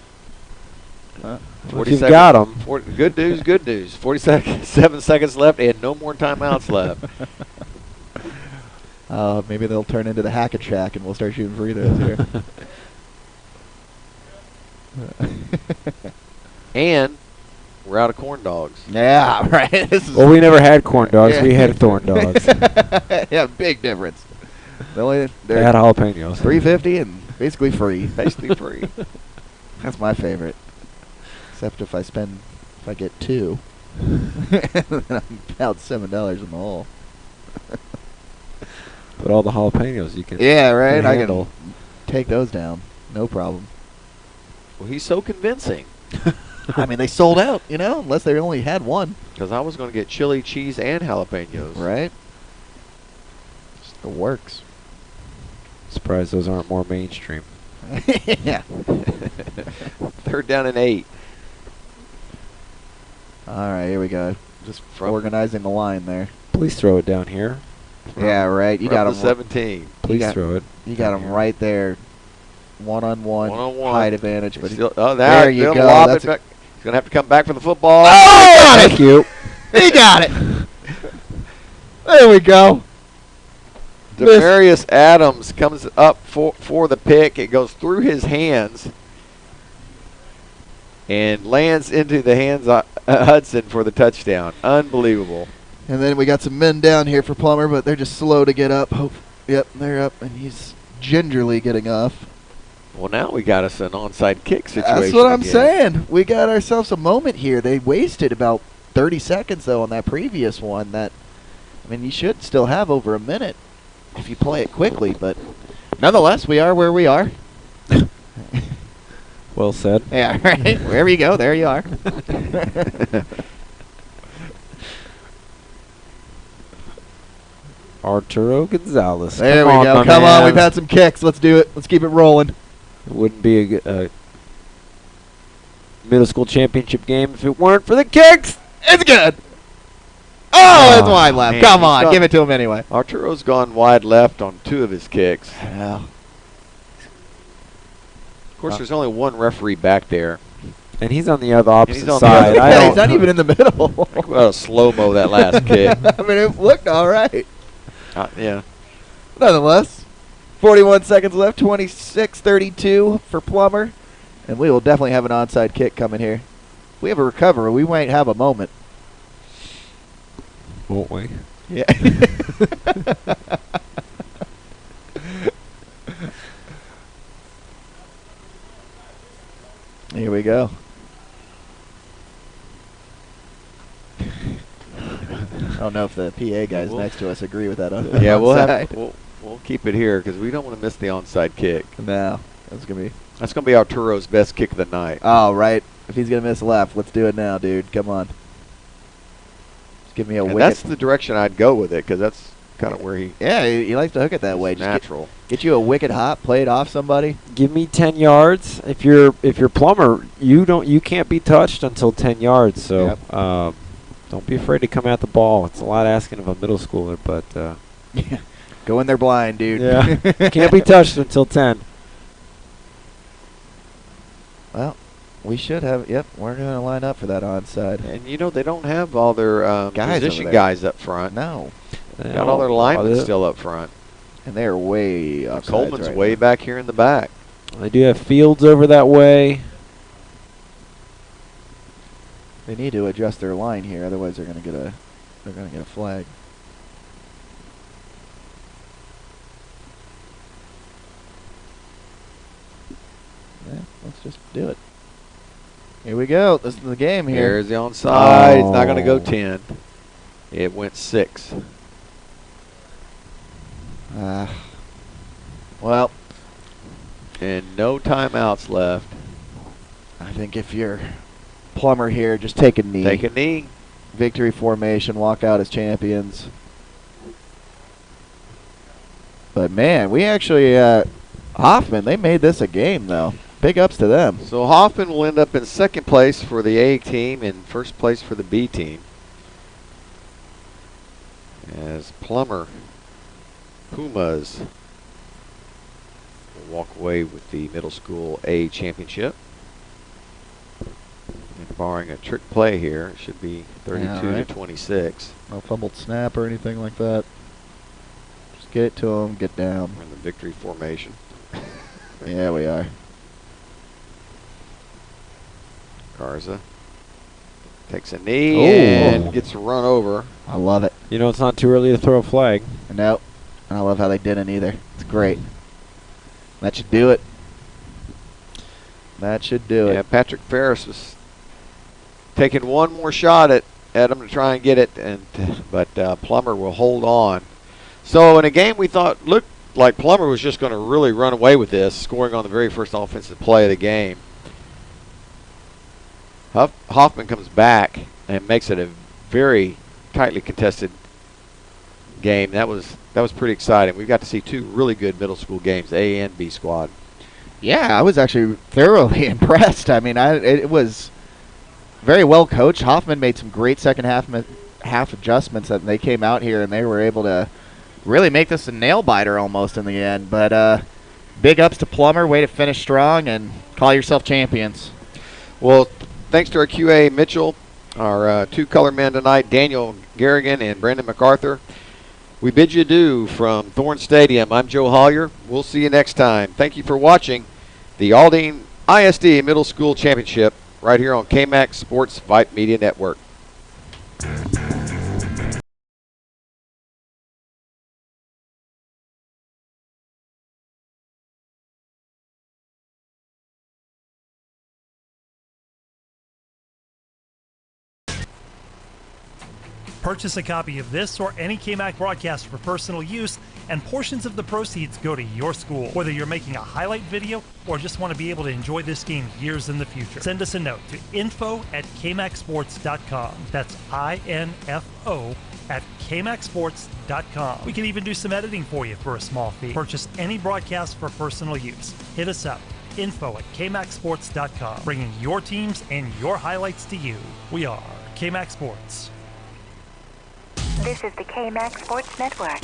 You've got them. Good news, good news. 47 seconds left and no more timeouts left. Maybe they'll turn into the Hackett Shack and we'll start shooting free throws here. And we're out of corn dogs. Yeah, right. Well, we never had corn dogs. Yeah. We had thorn dogs. Yeah, big difference. They They're had jalapenos. $3.50 and basically free. Basically free. That's my favorite. Except if I get two, then I'm about $7 in the hole. But all the jalapenos you can. Yeah, right. I handle. can take those down, no problem. Well, he's so convincing. I mean, they sold out, unless they only had one. Because I was going to get chili, cheese, and jalapenos. Right. Just the works. Surprised those aren't more mainstream. Yeah. 3rd down and 8. All right, here we go. Just organizing the line there. Please throw it down here. Yeah, right. You got him. 17. Please throw it. You got him right there. One-on-one. Height advantage. But there you go. He's going to have to come back for the football. Oh, thank you. He got it. There we go. Demarius Adams comes up for the pick. It goes through his hands and lands into the hands of Hudson for the touchdown. Unbelievable. And then we got some men down here for Plummer, but they're just slow to get up. Yep, they're up, and he's gingerly getting off. Well, now we got us an onside kick situation. That's what I'm saying. We got ourselves a moment here. They wasted about 30 seconds, though, on that previous one. You should still have over a minute if you play it quickly, but nonetheless, we are where we are. Well said. Yeah, right. Wherever you go, there you are. Arturo Gonzalez. There we go. Come on, we've had some kicks. Let's do it. Let's keep it rolling. It wouldn't be a middle school championship game if it weren't for the kicks. It's good. Oh, it's wide left. Man, Come on, give it to him anyway. Arturo's gone wide left on 2 of his kicks. Yeah. Of course, there's only one referee back there. And he's on the other opposite on side. Yeah, he's not even in the middle. Think about a slow-mo that last kick. I mean, it looked all right. Yeah. Nonetheless, 41 seconds left, 26-32 for Plummer. And we will definitely have an onside kick coming here. We have a recovery. We might have a moment. Won't we? Yeah. Here we go. I don't know if the PA guys next to us agree with that. Yeah, we'll keep it here because we don't want to miss the onside kick. No, that's gonna be Arturo's best kick of the night. Oh, right. If he's gonna miss left, let's do it now, dude. Come on. Just give me a wicket. That's the direction I'd go with it because that's kind of where he. Yeah, he likes to hook it that way. Just natural. Get you a wicket hop, play it off somebody. Give me 10 yards. If you're Plummer, you can't be touched until 10 yards. So Yep. don't be afraid to come at the ball. It's a lot asking of a middle schooler, but yeah. Go in there blind, dude. Yeah, can't be touched until 10. Well, we should have. Yep, we're going to line up for that onside. And they don't have all their position guys up front. No, they got all their linemen still up front. And they're way offsides. Coleman's right way now. back here in the back. They do have Fields over that way. They need to adjust their line here, otherwise they're going to get a flag. Yeah, let's just do it. Here we go. This is the game here. Here's the onside. It's not going to go 10. It went 6. Well, and no timeouts left. I think if you're Plummer here, just take a knee. Take a knee. Victory formation, walk out as champions. But man, we actually Hoffman, they made this a game though. Big ups to them. So Hoffman will end up in second place for the A team and first place for the B team. As Plummer, Pumas will walk away with the middle school A championship. And barring a trick play here, it should be 32 to 26. No fumbled snap or anything like that. Just get it to him, get down. We're in the victory formation. Yeah, we are. Garza takes a knee and Ooh. gets run over. I love it. You know, it's not too early to throw a flag. Nope. And I love how they didn't either. It's great. That should do it. That should do Yeah, it. Patrick Ferris was taking one more shot at him to try and get it, but Plummer will hold on. So in a game we thought looked like Plummer was just going to really run away with this, scoring on the very first offensive play of the game. Hoffman comes back and makes it a very tightly contested game. That was pretty exciting. We got to see two really good middle school games, A and B squad. Yeah, I was actually thoroughly impressed. I mean, it was very well coached. Hoffman made some great second half adjustments, and they came out here and they were able to really make this a nail biter almost in the end. But big ups to Plummer, way to finish strong and call yourself champions. Well, thanks to our QA Mitchell, our two color men tonight, Daniel Garrigan and Brandon MacArthur. We bid you adieu from Thorne Stadium. I'm Joe Hollier. We'll see you next time. Thank you for watching the Aldine ISD Middle School Championship right here on KMAX Sports Vype Media Network. Purchase a copy of this or any KMAC broadcast for personal use, and portions of the proceeds go to your school. Whether you're making a highlight video or just want to be able to enjoy this game years in the future, send us a note to info@kmacsports.com. That's info@kmacsports.com. We can even do some editing for you for a small fee. Purchase any broadcast for personal use. Hit us up, info@kmacsports.com, bringing your teams and your highlights to you. We are KMAC Sports. This is the KMAX Sports Network.